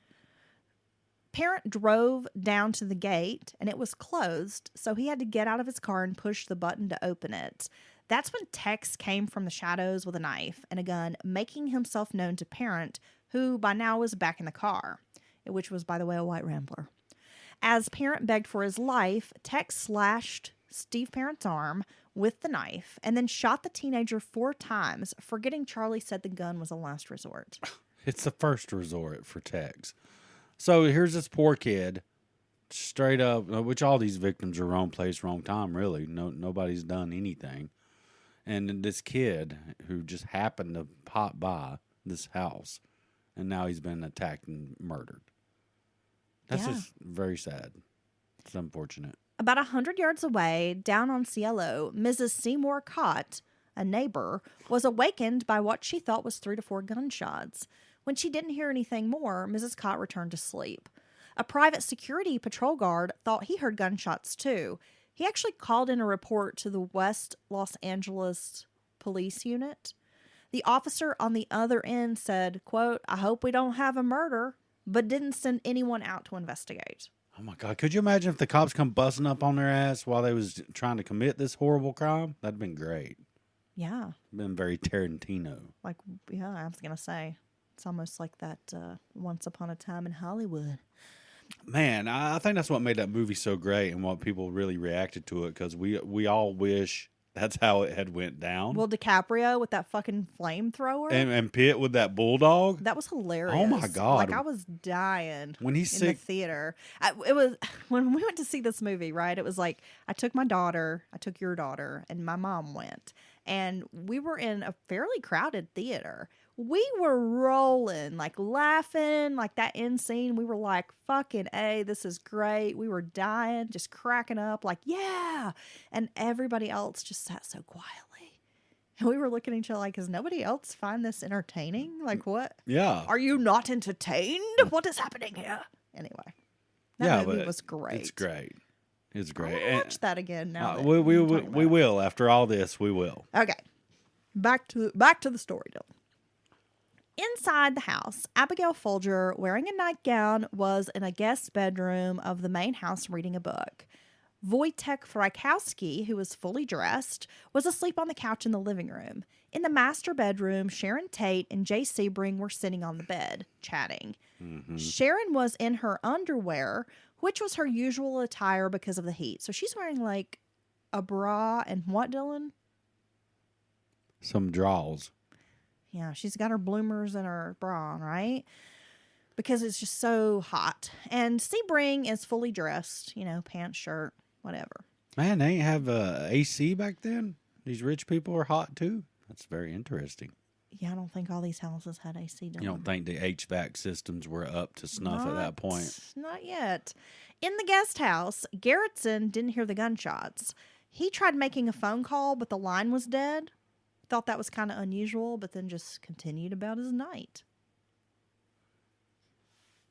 Parent drove down to the gate and it was closed, so he had to get out of his car and push the button to open it. That's when Tex came from the shadows with a knife and a gun, making himself known to Parent, who by now was back in the car, which was, by the way, a white Rambler. As Parent begged for his life, Tex slashed Steve Parent's arm with the knife and then shot the teenager 4 times, forgetting Charlie said the gun was a last resort. It's the first resort for Tex. So here's this poor kid, straight up, which all these victims are wrong place, wrong time, really. Nobody's done anything. And this kid who just happened to pop by this house, and now he's been attacked and murdered. That's just very sad. It's unfortunate. About 100 yards away, down on Cielo, Mrs. Seymour Cott, a neighbor, was awakened by what she thought was 3 to 4 gunshots. When she didn't hear anything more, Mrs. Cott returned to sleep. A private security patrol guard thought he heard gunshots too. He actually called in a report to the West Los Angeles Police Unit. The officer on the other end said, quote, "I hope we don't have a murder," but didn't send anyone out to investigate. Oh my God. Could you imagine if the cops come busting up on their ass while they was trying to commit this horrible crime? That'd been great. Yeah. Been very Tarantino. I was going to say. It's almost like that Once Upon a Time in Hollywood. Man, I think that's what made that movie so great and what people really reacted to it, because we all wish that's how it had went down. Well, DiCaprio with that fucking flamethrower. And Pitt with that bulldog. That was hilarious. Oh my God. I was dying when he's in the theater. It was when we went to see this movie, right? It was like I took my daughter, I took your daughter, and my mom went. And we were in a fairly crowded theater. We were rolling, laughing, that end scene. We were like, fucking A, this is great. We were dying, just cracking up, yeah. And everybody else just sat so quietly. And we were looking at each other does nobody else find this entertaining? What? Yeah. Are you not entertained? What is happening here? Anyway, that movie was great. It's great. It's great. I'll watch that again now. We will. After all this, we will. Okay. Back to the story, Dylan. Inside the house, Abigail Folger, wearing a nightgown, was in a guest bedroom of the main house reading a book. Wojtek Frykowski, who was fully dressed, was asleep on the couch in the living room. In the master bedroom, Sharon Tate and Jay Sebring were sitting on the bed, chatting. Mm-hmm. Sharon was in her underwear, which was her usual attire because of the heat. So she's wearing a bra and what, Dylan? Some drawers. Yeah, she's got her bloomers and her bra on, right? Because it's just so hot. And Sebring is fully dressed, pants, shirt, whatever. Man, they ain't have AC back then? These rich people are hot too? That's very interesting. Yeah, I don't think all these houses had AC. You don't think the HVAC systems were up to snuff at that point? Not yet. In the guest house, Garretson didn't hear the gunshots. He tried making a phone call, but the line was dead. Thought that was kind of unusual, but then just continued about his night.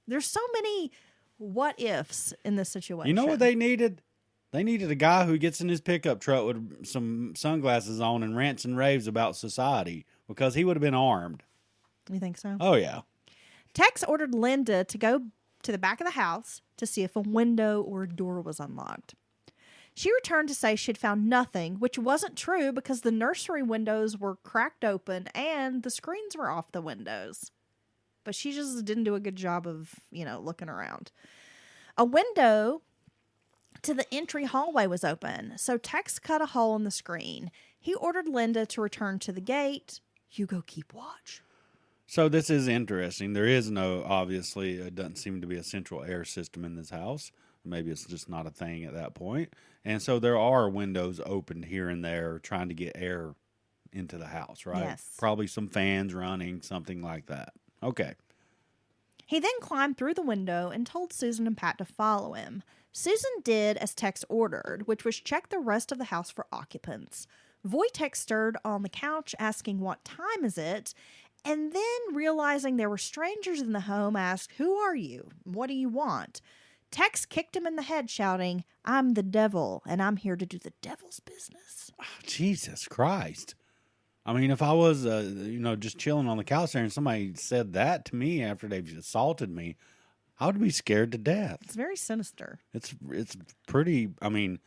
There's so many what ifs in this situation. You know what they needed? They needed a guy who gets in his pickup truck with some sunglasses on and rants and raves about society, because he would have been armed. You think so? Oh, yeah. Tex ordered Linda to go to the back of the house to see if a window or a door was unlocked. She returned to say she'd found nothing, which wasn't true because the nursery windows were cracked open and the screens were off the windows. but she just didn't do a good job of, looking around. A window to the entry hallway was open, so Tex cut a hole in the screen. He ordered Linda to return to the gate. You go keep watch. So this is interesting. There is obviously, it doesn't seem to be a central air system in this house. Maybe it's just not a thing at that point. And so there are windows opened here and there trying to get air into the house, right? Yes. Probably some fans running, something like that. Okay. He then climbed through the window and told Susan and Pat to follow him. Susan did as Tex ordered, which was check the rest of the house for occupants. Wojtek stirred on the couch asking, "What time is it?" And then, realizing there were strangers in the home, asked, "Who are you? What do you want?" Tex kicked him in the head, shouting, "I'm the devil, and I'm here to do the devil's business." Oh, Jesus Christ. I mean, if I was, just chilling on the couch there and somebody said that to me after they've assaulted me, I would be scared to death. It's very sinister. It's pretty, I mean,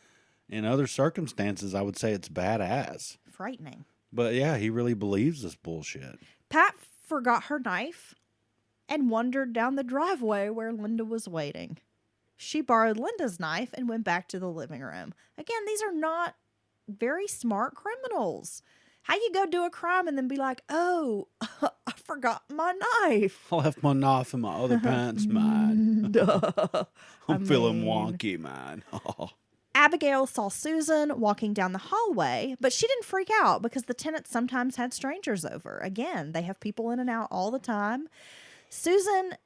in other circumstances, I would say it's badass. Frightening. But yeah, he really believes this bullshit. Pat forgot her knife and wandered down the driveway where Linda was waiting. She borrowed Linda's knife and went back to the living room. Again, these are not very smart criminals. How you go do a crime and then be like, "Oh, I forgot my knife. I left my knife in my other pants, man. I'm feeling wonky, man." Abigail saw Susan walking down the hallway, but she didn't freak out because the tenants sometimes had strangers over. Again, they have people in and out all the time. Susan,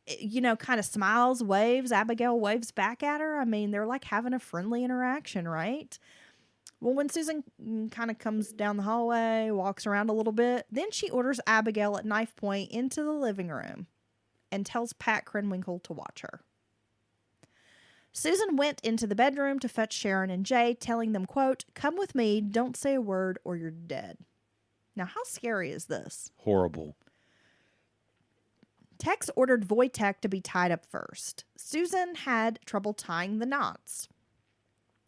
kind of smiles, waves. Abigail waves back at her. I mean, they're like having a friendly interaction, right? Well, when Susan kind of comes down the hallway, walks around a little bit, then she orders Abigail at knife point into the living room and tells Pat Krenwinkel to watch her. Susan went into the bedroom to fetch Sharon and Jay, telling them, quote, "Come with me, don't say a word or you're dead." Now, how scary is this? Horrible. Tex ordered Wojtek to be tied up first. Susan had trouble tying the knots.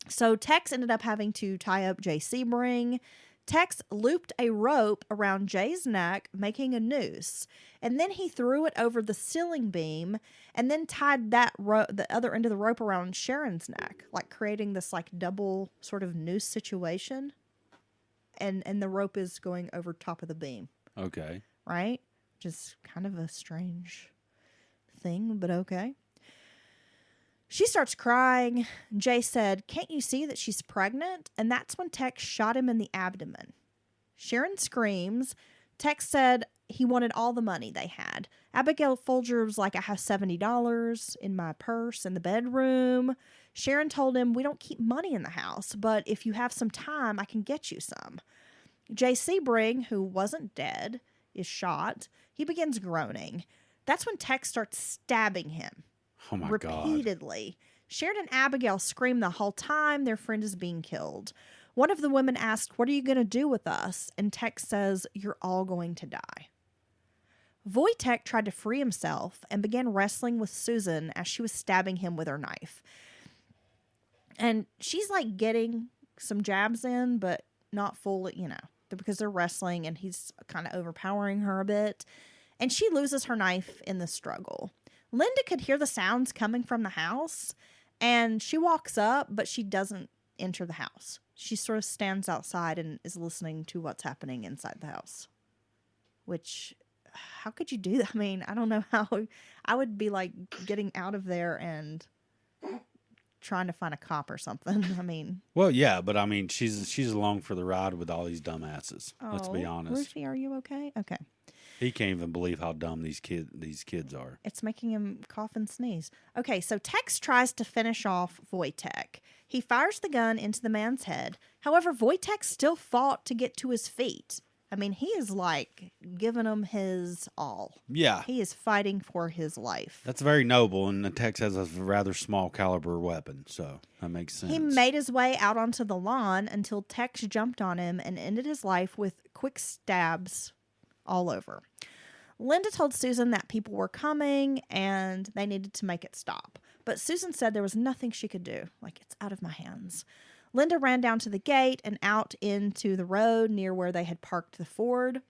So Tex ended up having to tie up Jay Sebring. Tex looped a rope around Jay's neck, making a noose. And then he threw it over the ceiling beam and then tied the other end of the rope around Sharon's neck, like creating this like double sort of noose situation. And the rope is going over top of the beam. Okay. Right? Just kind of a strange thing, but okay. She starts crying. Jay said, "Can't you see that she's pregnant?" And that's when Tex shot him in the abdomen. Sharon screams. Tex said he wanted all the money they had. Abigail Folger was like, "I have $70 in my purse in the bedroom." Sharon told him, "We don't keep money in the house, but if you have some time, I can get you some." Jay Sebring, who wasn't dead, is shot. He begins groaning. That's when Tex starts stabbing him. Oh my God. Repeatedly. Sharon and Abigail scream the whole time their friend is being killed. One of the women asked, "What are you going to do with us?" And Tex says, "You're all going to die." Wojtek tried to free himself and began wrestling with Susan as she was stabbing him with her knife. And she's like getting some jabs in, but not fully, because they're wrestling and he's kind of overpowering her a bit. And she loses her knife in the struggle. Linda could hear the sounds coming from the house, and she walks up, but she doesn't enter the house. She sort of stands outside and is listening to what's happening inside the house. Which, how could you do that? I mean, I don't know how. I would be like getting out of there and trying to find a cop or something. I mean. Well, yeah, but I mean, she's along for the ride with all these dumbasses. Let's be honest. Ruthie, are you okay? Okay. He can't even believe how dumb these kids are. It's making him cough and sneeze. Okay, so Tex tries to finish off Wojtek. He fires the gun into the man's head. However, Wojtek still fought to get to his feet. I mean, he is like giving him his all. Yeah. He is fighting for his life. That's very noble, and the Tex has a rather small caliber weapon, so that makes sense. He made his way out onto the lawn until Tex jumped on him and ended his life with quick stabs all over. Linda told Susan that people were coming and they needed to make it stop. But Susan said there was nothing she could do. Like, it's out of my hands. Linda ran down to the gate and out into the road near where they had parked the Ford.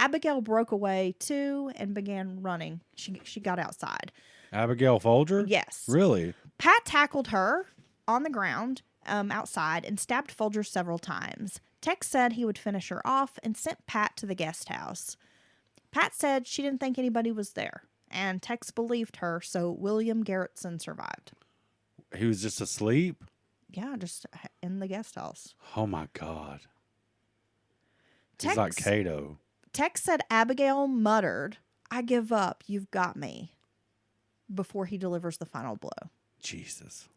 Abigail broke away too and began running. She got outside. Abigail Folger? Yes. Really? Pat tackled her on the ground outside and stabbed Folger several times. Tex said he would finish her off and sent Pat to the guest house. Pat said she didn't think anybody was there, and Tex believed her, so William Garretson survived. He was just asleep? Yeah, just in the guest house. Oh, my God. Tex, He's like Cato. Tex said Abigail muttered, "I give up, you've got me," before he delivers the final blow. Jesus.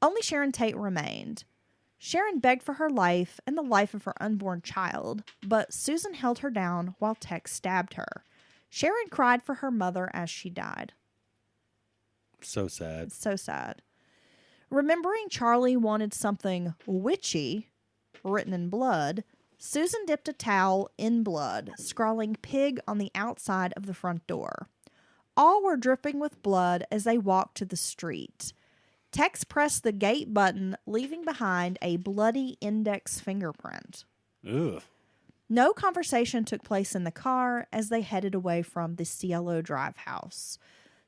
Only Sharon Tate remained. Sharon begged for her life and the life of her unborn child, but Susan held her down while Tex stabbed her. Sharon cried for her mother as she died. So sad. It's so sad. Remembering Charlie wanted something witchy, written in blood, Susan dipped a towel in blood, scrawling pig on the outside of the front door. All were dripping with blood as they walked to the street. Tex pressed the gate button, leaving behind a bloody index fingerprint. Ugh. No conversation took place in the car as they headed away from the Cielo Drive house.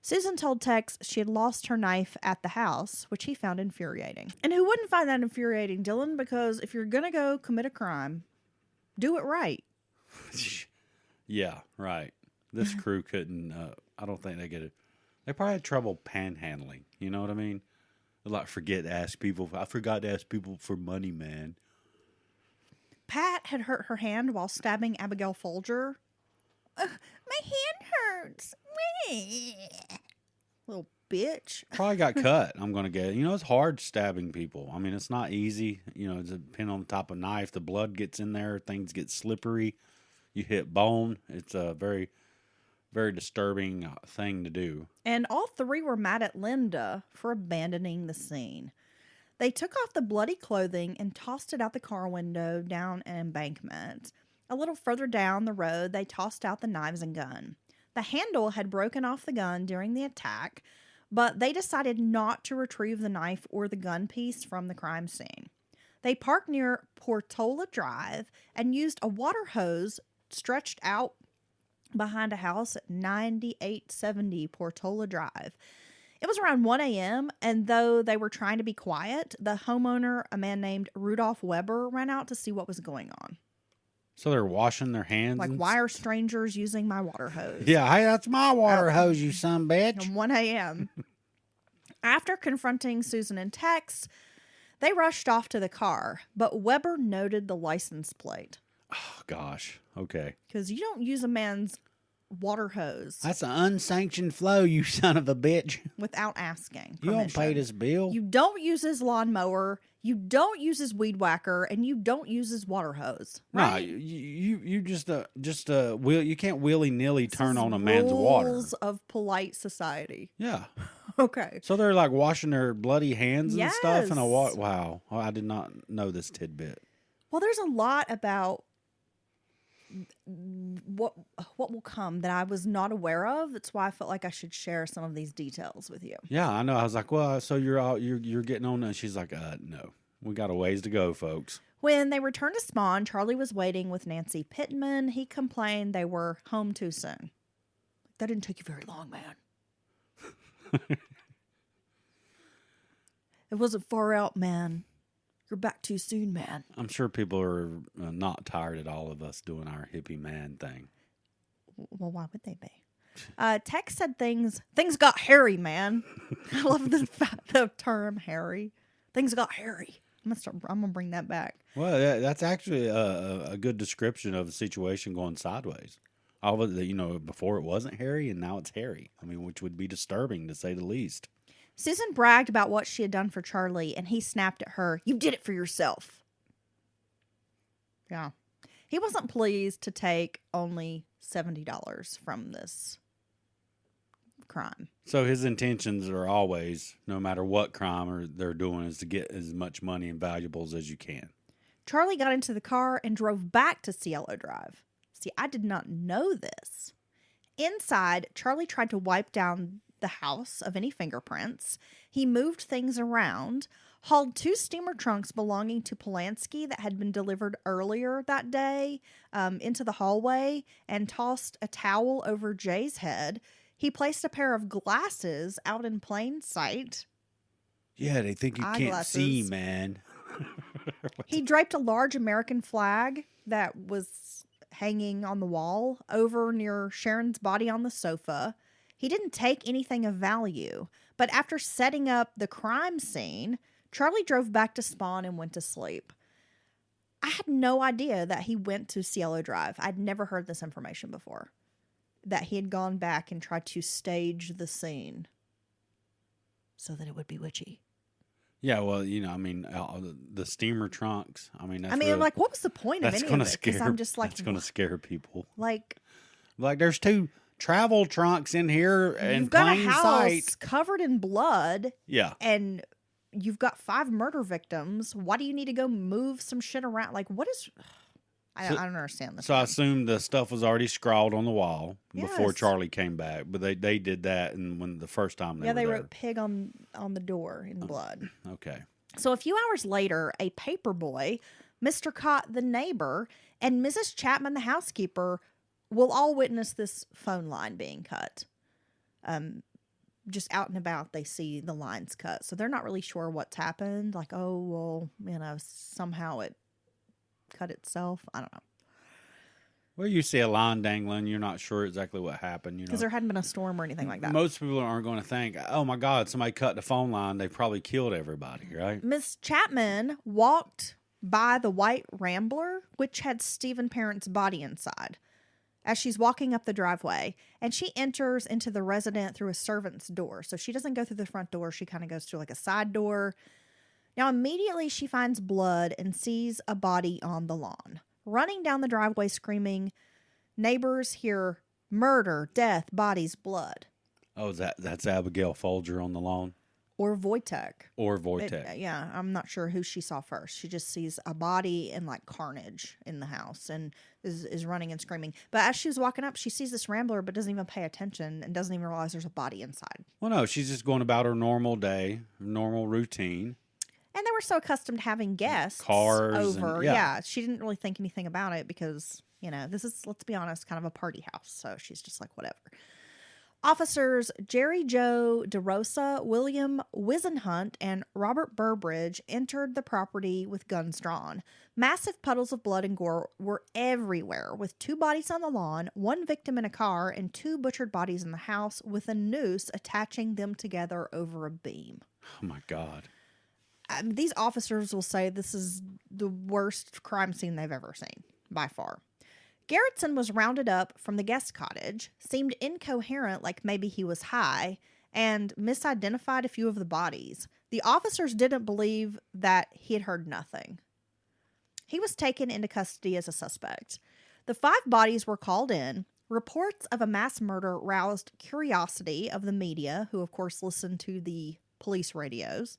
Susan told Tex she had lost her knife at the house, which he found infuriating. And who wouldn't find that infuriating, Dylan? Because if you're going to go commit a crime, do it right. Yeah, right. This crew couldn't, I don't think they get it. They probably had trouble panhandling. You know what I mean? They're like, forgot to ask people for money, man. Pat had hurt her hand while stabbing Abigail Folger. My hand hurts. Little bitch. Probably got cut, I'm going to guess. You know, it's hard stabbing people. I mean, it's not easy. You know, it's depending on the type of knife. The blood gets in there. Things get slippery. You hit bone. It's a very, very disturbing thing to do. And all three were mad at Linda for abandoning the scene. They took off the bloody clothing and tossed it out the car window down an embankment. A little further down the road, they tossed out the knives and gun. The handle had broken off the gun during the attack, but they decided not to retrieve the knife or the gun piece from the crime scene. They parked near Portola Drive and used a water hose stretched out behind a house at 9870 Portola Drive. It was around 1 a.m., and though they were trying to be quiet, the homeowner, a man named Rudolph Weber, ran out to see what was going on. So they're washing their hands? Like, why are strangers using my water hose? Yeah, hey, that's my water hose, you son bitch. At 1 a.m. After confronting Susan and Tex, they rushed off to the car, but Weber noted the license plate. Oh, gosh. Okay. Because you don't use a man's water hose. That's an unsanctioned flow, you son of a bitch. Without asking You don't pay this bill. You don't use his lawnmower. You don't use his weed whacker, and you don't use his water hose. Right? No, you just you can't willy nilly turn on a man's water. Rules of polite society. Yeah. Okay. So they're like washing their bloody hands and stuff, and Yes. wow, I did not know this tidbit. Well, there's a lot about what will come that I was not aware of. That's why I felt like I should share some of these details with you. Yeah, I know. I was like, well, so you're getting on, and she's like, no, we got a ways to go, folks. When they returned to Spawn, Charlie was waiting with Nancy Pittman. He complained they were home too soon. That didn't take you very long, man. It wasn't far out, man. You're back too soon, man. I'm sure people are not tired at all of us doing our hippie man thing. Well, why would they be? Tex said things got hairy, man. I love the term hairy. Things got hairy. I'm gonna bring that back. Well, that's actually a good description of a situation going sideways. All of it, before it wasn't hairy and now it's hairy. I mean, which would be disturbing to say the least. Susan bragged about what she had done for Charlie, and he snapped at her, "You did it for yourself." Yeah. He wasn't pleased to take only $70 from this crime. So his intentions are always, no matter what crime they're doing, is to get as much money and valuables as you can. Charlie got into the car and drove back to Cielo Drive. See, I did not know this. Inside, Charlie tried to wipe down the house of any fingerprints. He moved things around, hauled 2 steamer trunks belonging to Polanski that had been delivered earlier that day into the hallway and tossed a towel over Jay's head. He placed a pair of glasses out in plain sight. Yeah, they think you can't see, man. He draped a large American flag that was hanging on the wall over near Sharon's body on the sofa. He didn't take anything of value, but after setting up the crime scene, Charlie drove back to Spawn and went to sleep. I had no idea that he went to Cielo Drive. I'd never heard this information before. That he had gone back and tried to stage the scene so that it would be witchy. Yeah, well, you know, I mean, the steamer trunks. I mean, that's like, what was the point of any of it? Because I'm just like, that's going to scare people. Like, there's 2 travel trunks in here in you've got plain a house sight. covered in blood. Yeah, and you've got 5 murder victims. Why do you need to go move some shit around? Like, what is? I don't understand this. So I assume the stuff was already scrawled on the wall before Yes. Charlie came back. But they did that, and when the first time they were they there. wrote pig on the door in blood. Okay. So a few hours later, a paper boy, Mr. Cott, the neighbor, and Mrs. Chapman, the housekeeper, will all witness this phone line being cut. Just out and about, they see the lines cut. So they're not really sure what's happened. Like, oh, well, you know, somehow it cut itself. I don't know. Well, you see a line dangling, you're not sure exactly what happened. You know, Because there hadn't been a storm or anything like that. Most people aren't going to think, oh my God, somebody cut the phone line. They probably killed everybody, right? Miss Chapman walked by the white Rambler, which had Stephen Parent's body inside, as she's walking up the driveway. And she enters into the resident through a servant's door. So she doesn't go through the front door. She kind of goes through like a side door. Now, immediately she finds blood and sees a body on the lawn. Running down the driveway screaming, neighbors hear murder, death, bodies, blood. Oh, that's Abigail Folger on the lawn? Or Wojtek. Or Wojtek. Yeah, I'm not sure who she saw first. She just sees a body and like carnage in the house and is running and screaming. But as she was walking up, she sees this Rambler but doesn't even pay attention and doesn't even realize there's a body inside. Well, no, she's just going about her normal day, normal routine. And they were so accustomed to having guests Cars over. and- yeah. yeah. She didn't really think anything about it because, you know, this is, let's be honest, kind of a party house. So she's just like, whatever. Officers Jerry Joe DeRosa, William Wisenhunt, and Robert Burbridge entered the property with guns drawn. Massive puddles of blood and gore were everywhere, with 2 bodies on the lawn, 1 victim in a car, and 2 butchered bodies in the house with a noose attaching them together over a beam. Oh, my God. These officers will say this is the worst crime scene they've ever seen, by far. Garrettson was rounded up from the guest cottage, seemed incoherent like maybe he was high, and misidentified a few of the bodies. The officers didn't believe that he had heard nothing. He was taken into custody as a suspect. The 5 bodies were called in. Reports of a mass murder roused curiosity of the media, who of course listened to the police radios,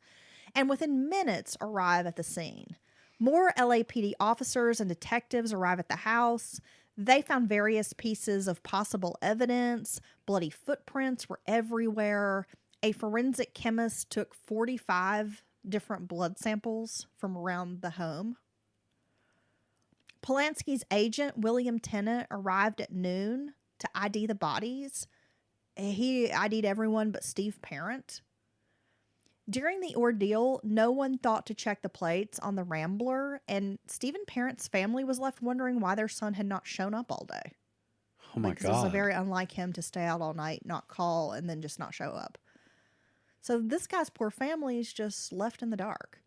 and within minutes arrive at the scene. More LAPD officers and detectives arrive at the house. They found various pieces of possible evidence. Bloody footprints were everywhere. A forensic chemist took 45 different blood samples from around the home. Polanski's agent, William Tennant, arrived at noon to ID the bodies. He ID'd everyone but Steve Parent. During the ordeal, no one thought to check the plates on the Rambler, and Stephen Parent's family was left wondering why their son had not shown up all day. Oh, my Because it was God. very unlike him to stay out all night, not call, and then just not show up. So this guy's poor family is just left in the dark.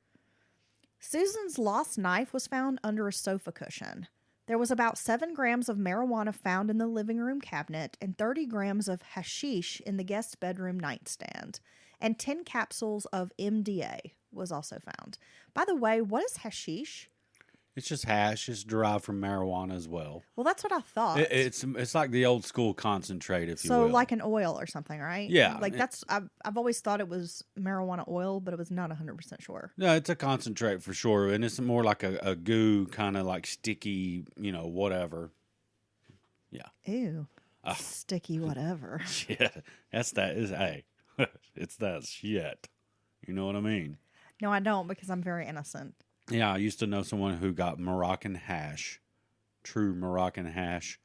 Susan's lost knife was found under a sofa cushion. There was about 7 grams of marijuana found in the living room cabinet and 30 grams of hashish in the guest bedroom nightstand. And 10 capsules of MDA was also found. By the way, what is hashish? It's just hash. It's derived from marijuana as well. Well, that's what I thought. It's like the old school concentrate, if you so will. like an oil or something, right? Yeah. Like that's I've always thought it was marijuana oil, but it was not 100% sure. No, it's a concentrate for sure. And it's more like a goo, kind of like sticky, you know, whatever. Yeah. Ew. Sticky whatever. Yeah. That's that is, hey, it's that shit. You know what I mean? No, I don't because I'm very innocent. Yeah, I used to know someone who got Moroccan hash, true Moroccan hash,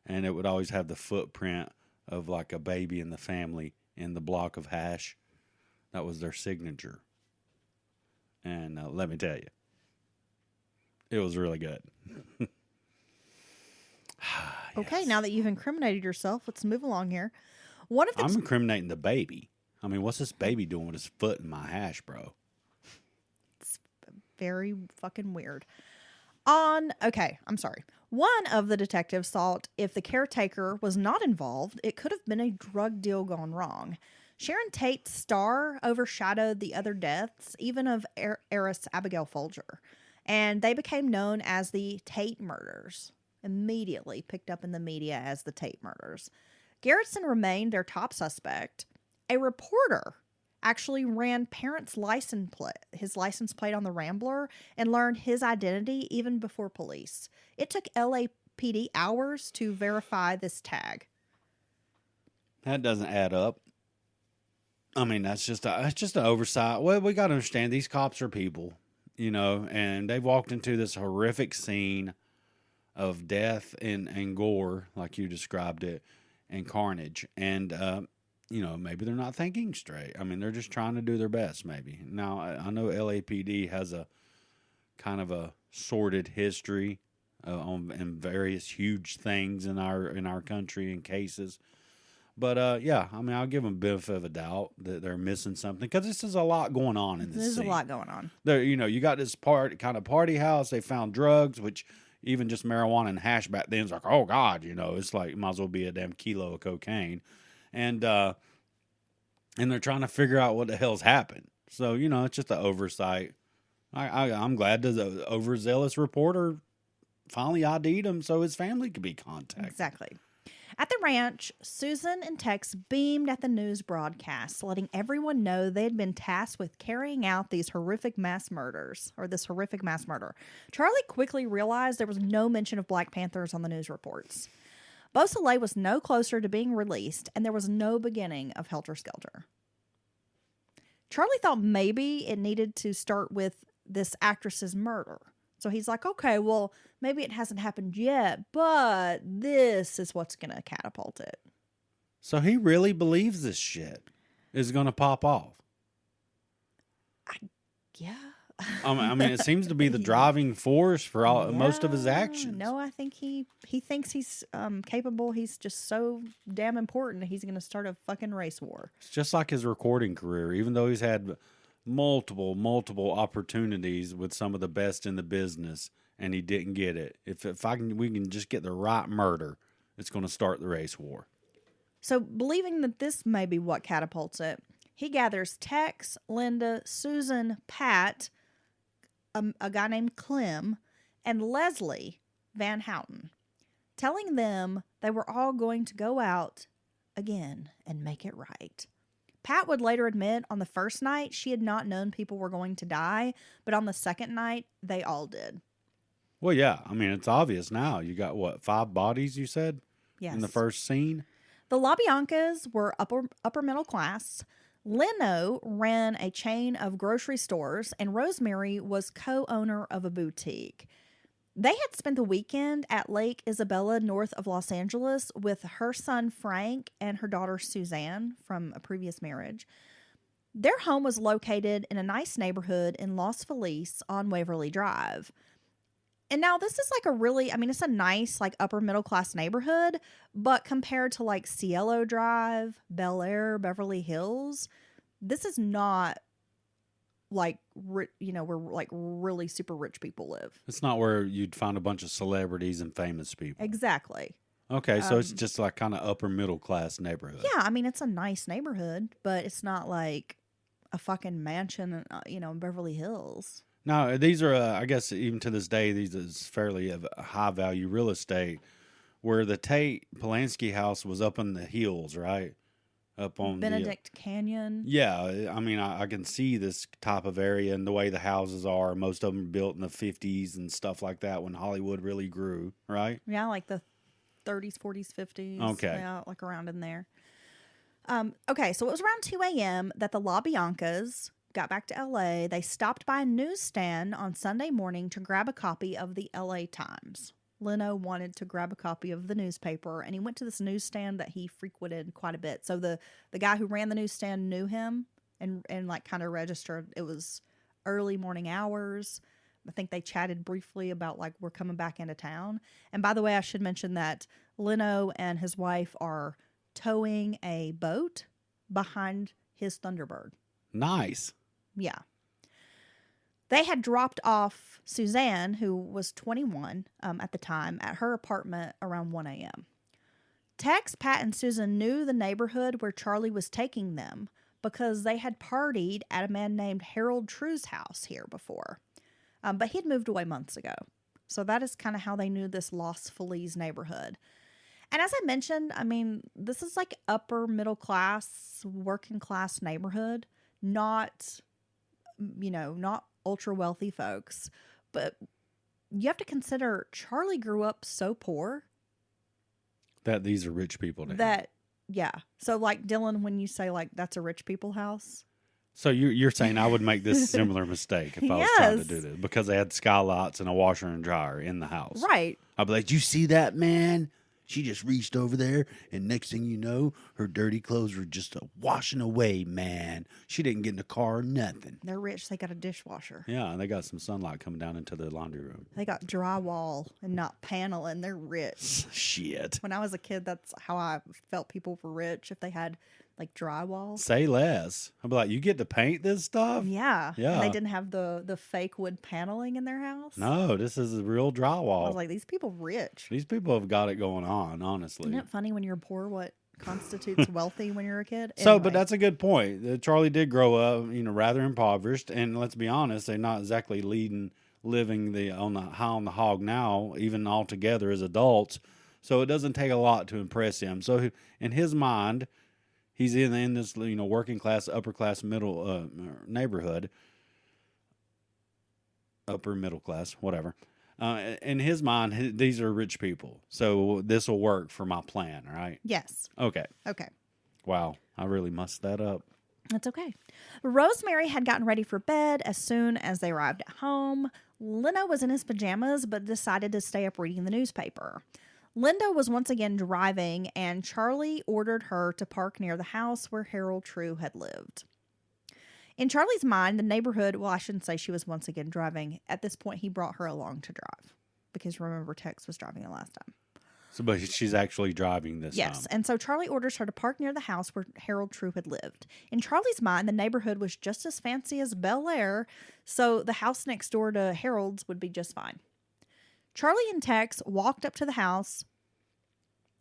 and it would always have the footprint of like a baby in the family in the block of hash. That was their signature. And let me tell you, it was really good. Okay, Yes. now that you've incriminated yourself, let's move along here. One of the I'm incriminating the baby. I mean, what's this baby doing with his foot in my hash, bro? very fucking weird. Okay, I'm sorry. One of the detectives thought if the caretaker was not involved, it could have been a drug deal gone wrong. Sharon Tate's star overshadowed the other deaths, even of heiress Abigail Folger, and they became known as the Tate murders. Immediately picked up in the media as the Tate murders. Garrison remained their top suspect. A reporter actually ran his license plate on the Rambler and learned his identity even before police. It took LAPD hours to verify this tag. That doesn't add up. I mean, that's just an oversight. Well, we got to understand these cops are people, and they've walked into this horrific scene of death and gore, like you described it, and carnage. And, maybe they're not thinking straight. I mean, they're just trying to do their best, maybe. Now, I know LAPD has a kind of a sordid history in various huge things in our country and cases. But, yeah, I mean, I'll give them benefit of a doubt that they're missing something because this is a lot going on in this There's scene. a lot going on. There, you got this party house. They found drugs, which even just marijuana and hash back then is like, oh, God, it's like it might as well be a damn kilo of cocaine. And they're trying to figure out what the hell's happened. So, it's just an oversight. I'm glad the overzealous reporter finally ID'd him so his family could be contacted. Exactly. At the ranch, Susan and Tex beamed at the news broadcast, letting everyone know they had been tasked with carrying out this horrific mass murder. Charlie quickly realized there was no mention of Black Panthers on the news reports. Beausoleil was no closer to being released, and there was no beginning of Helter Skelter. Charlie thought maybe it needed to start with this actress's murder. So he's like, okay, well, maybe it hasn't happened yet, but this is what's going to catapult it. So he really believes this shit is going to pop off. Yeah. I mean, it seems to be the driving force for most of his actions. No, I think he thinks he's capable. He's just so damn important. He's going to start a fucking race war. It's just like his recording career. Even though he's had multiple opportunities with some of the best in the business, and he didn't get it. If we can just get the right murder, it's going to start the race war. So, believing that this may be what catapults it, he gathers Tex, Linda, Susan, Pat, a guy named Clem, and Leslie Van Houten, telling them they were all going to go out again and make it right. Pat would later admit on the first night she had not known people were going to die, but on the second night, they all did. Well, yeah. I mean, it's obvious now. You got, 5 bodies, you said? Yes. In the first scene? The LaBiancas were upper middle class. Leno ran a chain of grocery stores, and Rosemary was co-owner of a boutique. They had spent the weekend at Lake Isabella, north of Los Angeles, with her son Frank and her daughter Suzanne from a previous marriage. Their home was located in a nice neighborhood in Los Feliz on Waverly Drive. And now this is like it's a nice, like, upper middle class neighborhood, but compared to like Cielo Drive, Bel Air, Beverly Hills, this is not like, where like really super rich people live. It's not where you'd find a bunch of celebrities and famous people. Exactly. Okay, so it's just like kind of upper middle class neighborhood. Yeah, I mean, it's a nice neighborhood, but it's not like a fucking mansion, in Beverly Hills. Now, these are, I guess, even to this day, these is fairly of high value real estate. Where the Tate-Polanski house was up in the hills, right? Up on Benedict Canyon. Yeah, I mean, I can see this type of area and the way the houses are. Most of them are built in the 50s and stuff like that when Hollywood really grew, right? Yeah, like the 30s, 40s, 50s. Okay. Yeah, like around in there. Okay, so it was around 2 a.m. that the LaBiancas got back to LA, they stopped by a newsstand on Sunday morning to grab a copy of the LA Times. Leno wanted to grab a copy of the newspaper, and he went to this newsstand that he frequented quite a bit. So the guy who ran the newsstand knew him and like kind of registered. It was early morning hours. I think they chatted briefly about like, we're coming back into town. And by the way, I should mention that Leno and his wife are towing a boat behind his Thunderbird. Nice. Yeah. They had dropped off Suzanne, who was 21 at the time, at her apartment around 1 a.m. Tex, Pat, and Susan knew the neighborhood where Charlie was taking them because they had partied at a man named Harold True's house here before. But he'd moved away months ago. So that is kind of how they knew this Los Feliz neighborhood. And as I mentioned, I mean, this is like upper middle class, working class neighborhood, not, not ultra wealthy folks. But you have to consider Charlie grew up so poor that these are rich people. Yeah. So like Dylan, when you say like that's a rich people house. So you're saying I would make this similar mistake if I was trying to do this because they had skylights and a washer and dryer in the house. Right. I'd be like, you see that, man? She just reached over there, and next thing you know, her dirty clothes were just washing away, man. She didn't get in the car or nothing. They're rich. They got a dishwasher. Yeah, and they got some sunlight coming down into the laundry room. They got drywall and not paneling. They're rich. Shit. When I was a kid, that's how I felt people were rich, if they had like drywall. Say less. I'd be like, you get to paint this stuff? Yeah. Yeah. And they didn't have the fake wood paneling in their house. No, this is a real drywall. I was like, these people rich. These people have got it going on, honestly. Isn't it funny when you're poor what constitutes wealthy when you're a kid? So, Anyway. but that's a good point. Charlie did grow up, rather impoverished, and let's be honest, they're not exactly living on the hog now, even all together as adults. So it doesn't take a lot to impress him. So in his mind, he's in this working class, upper class, middle neighborhood, upper middle class, whatever. In his mind, these are rich people, so this will work for my plan, right? Yes. Okay. Okay. Wow, I really mussed that up. That's okay. Rosemary had gotten ready for bed as soon as they arrived at home. Leno was in his pajamas, but decided to stay up reading the newspaper. Linda was once again driving, and Charlie ordered her to park near the house where Harold True had lived. In Charlie's mind, the neighborhood, well, I shouldn't say she was once again driving. At this point, he brought her along to drive because remember, Tex was driving the last time. So, but she's actually driving this time. Yes, and so Charlie orders her to park near the house where Harold True had lived. In Charlie's mind, the neighborhood was just as fancy as Bel Air, so the house next door to Harold's would be just fine. Charlie and Tex walked up to the house,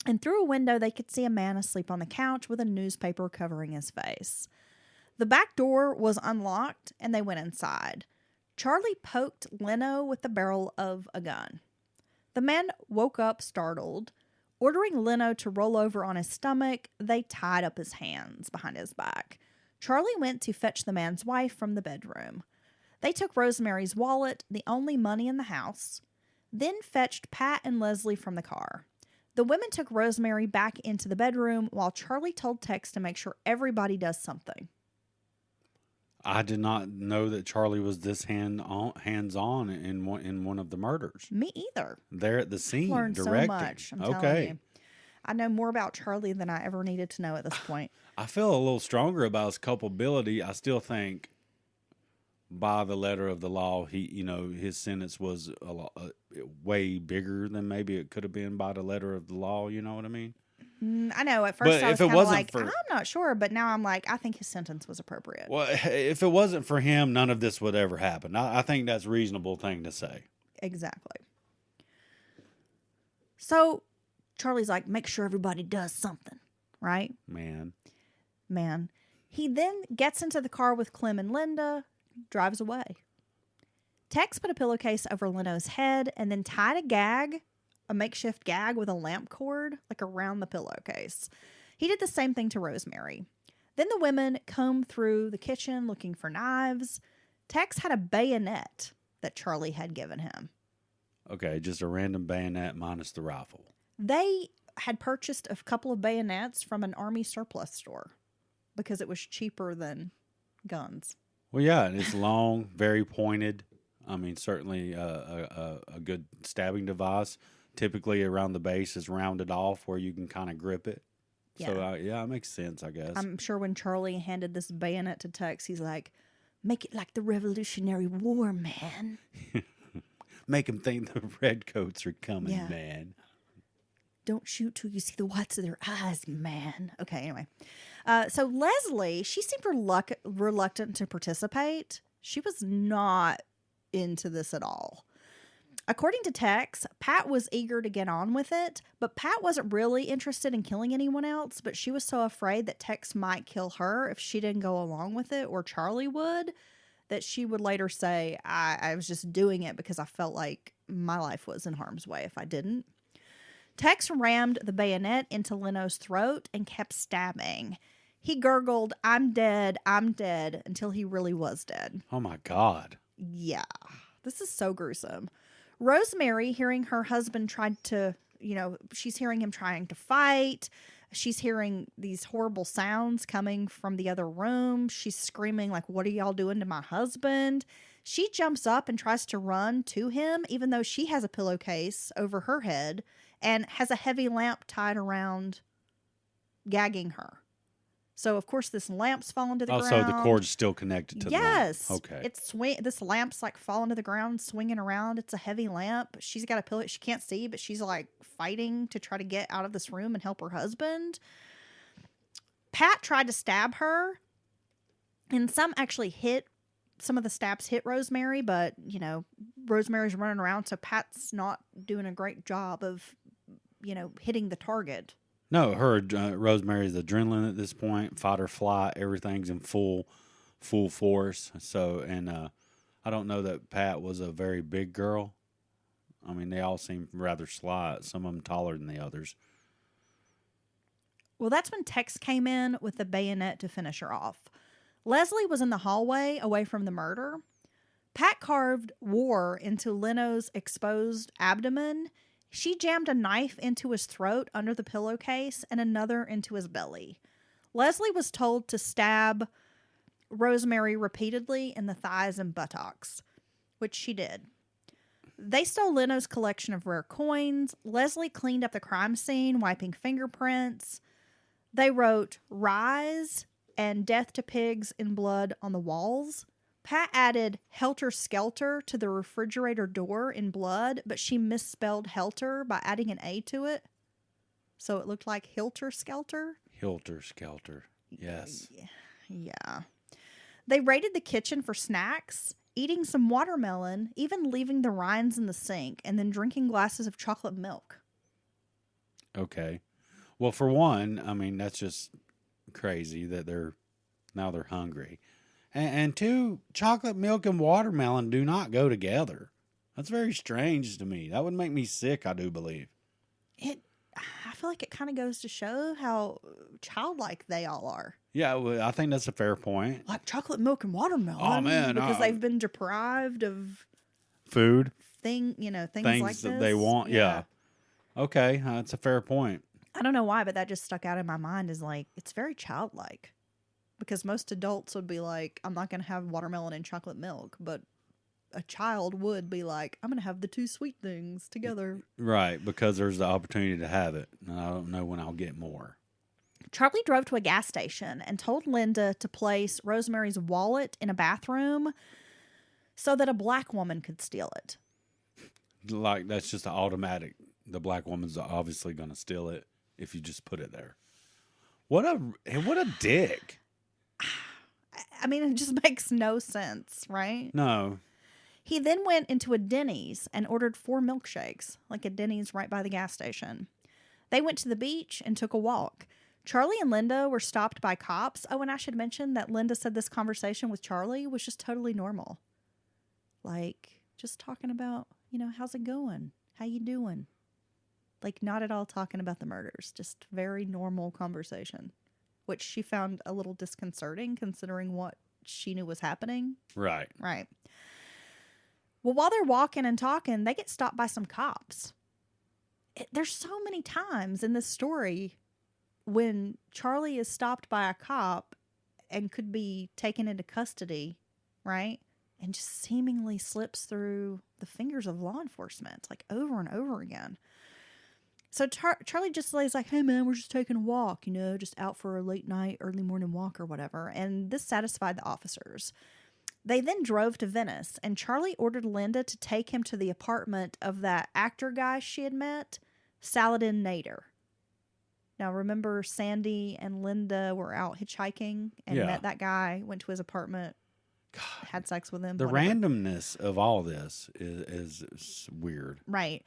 and through a window they could see a man asleep on the couch with a newspaper covering his face. The back door was unlocked, and they went inside. Charlie poked Leno with the barrel of a gun. The man woke up startled. Ordering Leno to roll over on his stomach, they tied up his hands behind his back. Charlie went to fetch the man's wife from the bedroom. They took Rosemary's wallet, the only money in the house, then fetched Pat and Leslie from the car. The women took Rosemary back into the bedroom while Charlie told Tex to make sure everybody does something. I did not know that Charlie was this hands-on in one of the murders. Me either. There at the scene, I've learned directing. so much. I'm telling you. I know more about Charlie than I ever needed to know at this point. I feel a little stronger about his culpability. I still think, by the letter of the law, his sentence was way bigger than maybe it could have been by the letter of the law. You know what I mean? I know. At first, but I was if it kind of wasn't like, I'm not sure. But now I'm like, I think his sentence was appropriate. Well, if it wasn't for him, none of this would ever happen. I think that's a reasonable thing to say. Exactly. So Charlie's like, make sure everybody does something, right? Man. He then gets into the car with Clem and Linda, drives away. Tex put a pillowcase over Leno's head and then tied a makeshift gag with a lamp cord, like around the pillowcase. He did the same thing to Rosemary. Then the women combed through the kitchen looking for knives. Tex had a bayonet that Charlie had given him. Okay, just a random bayonet minus the rifle. They had purchased a couple of bayonets from an army surplus store because it was cheaper than guns. Well, yeah, and it's long, very pointed. I mean, certainly a good stabbing device. Typically around the base is rounded off where you can kind of grip it. Yeah. So, yeah, it makes sense, I guess. I'm sure when Charlie handed this bayonet to Tex, he's like, make it like the Revolutionary War, man. Make them think the redcoats are coming, Yeah. man. Don't shoot till you see the whites of their eyes, man. Okay, anyway. So Leslie, she seemed reluctant to participate. She was not into this at all. According to Tex, Pat was eager to get on with it, but Pat wasn't really interested in killing anyone else, but she was so afraid that Tex might kill her if she didn't go along with it, or Charlie would, that she would later say, I was just doing it because I felt like my life was in harm's way if I didn't. Tex rammed the bayonet into Leno's throat and kept stabbing. He gurgled, I'm dead, until he really was dead. Oh, my God. Yeah, this is so gruesome. Rosemary, hearing her husband tried to, she's hearing him trying to fight. She's hearing these horrible sounds coming from the other room. She's screaming like, what are y'all doing to my husband? She jumps up and tries to run to him, even though she has a pillowcase over her head and has a heavy lamp tied around, gagging her. So, of course, this lamp's falling to the ground. Oh, so the cord's still connected to the lamp. Yes. Okay. This lamp's like falling to the ground, swinging around. It's a heavy lamp. She's got a pillow. She can't see, but she's like fighting to try to get out of this room and help her husband. Pat tried to stab her, and some of the stabs hit Rosemary, but, Rosemary's running around, so Pat's not doing a great job of, hitting the target. No, Rosemary's adrenaline at this point, fight or flight, everything's in full force. So, and I don't know that Pat was a very big girl. I mean, they all seem rather slight. Some of them taller than the others. Well, that's when Tex came in with the bayonet to finish her off. Leslie was in the hallway away from the murder. Pat carved war into Leno's exposed abdomen. She jammed a knife into his throat under the pillowcase and another into his belly. Leslie was told to stab Rosemary repeatedly in the thighs and buttocks, which she did. They stole Leno's collection of rare coins. Leslie cleaned up the crime scene, wiping fingerprints. They wrote "Rise" and "Death to Pigs in Blood" on the walls. Pat added "Helter Skelter" to the refrigerator door in blood, but she misspelled helter by adding an A to it. So it looked like Hilter Skelter. Hilter Skelter. Yes. Yeah. They raided the kitchen for snacks, eating some watermelon, even leaving the rinds in the sink, and then drinking glasses of chocolate milk. Okay. Well, for one, I mean, that's just crazy that they're hungry. And two, chocolate milk and watermelon do not go together. That's very strange to me. That would make me sick, I do believe. I feel like it kind of goes to show how childlike they all are. Yeah, well, I think that's a fair point. Like chocolate milk and watermelon. Oh, man. Because they've been deprived of food. things like that this. They want. Yeah. Okay, that's a fair point. I don't know why, but that just stuck out in my mind as like, it's very childlike. Because most adults would be like, I'm not going to have watermelon and chocolate milk. But a child would be like, I'm going to have the two sweet things together. Right, because there's the opportunity to have it. And I don't know when I'll get more. Charlie drove to a gas station and told Linda to place Rosemary's wallet in a bathroom so that a black woman could steal it. Like, that's just automatic. The black woman's obviously going to steal it if you just put it there. What a dick. I mean, it just makes no sense, right? No. He then went into a Denny's and ordered 4 milkshakes, like a Denny's right by the gas station. They went to the beach and took a walk. Charlie and Linda were stopped by cops. Oh, and I should mention that Linda said this conversation with Charlie was just totally normal. Like, just talking about, how's it going? How you doing? Like, not at all talking about the murders. Just very normal conversation, which she found a little disconcerting considering what she knew was happening. Right. Right. Well, while they're walking and talking, they get stopped by some cops. There's so many times in this story when Charlie is stopped by a cop and could be taken into custody right? And just seemingly slips through the fingers of law enforcement, like over and over again. So Charlie just lays like, hey, man, we're just taking a walk, just out for a late night, early morning walk or whatever. And this satisfied the officers. They then drove to Venice, and Charlie ordered Linda to take him to the apartment of that actor guy she had met, Saladin Nader. Now, remember Sandy and Linda were out hitchhiking and met that guy, went to his apartment, had sex with him. The whatever. randomness of all this is weird. Right.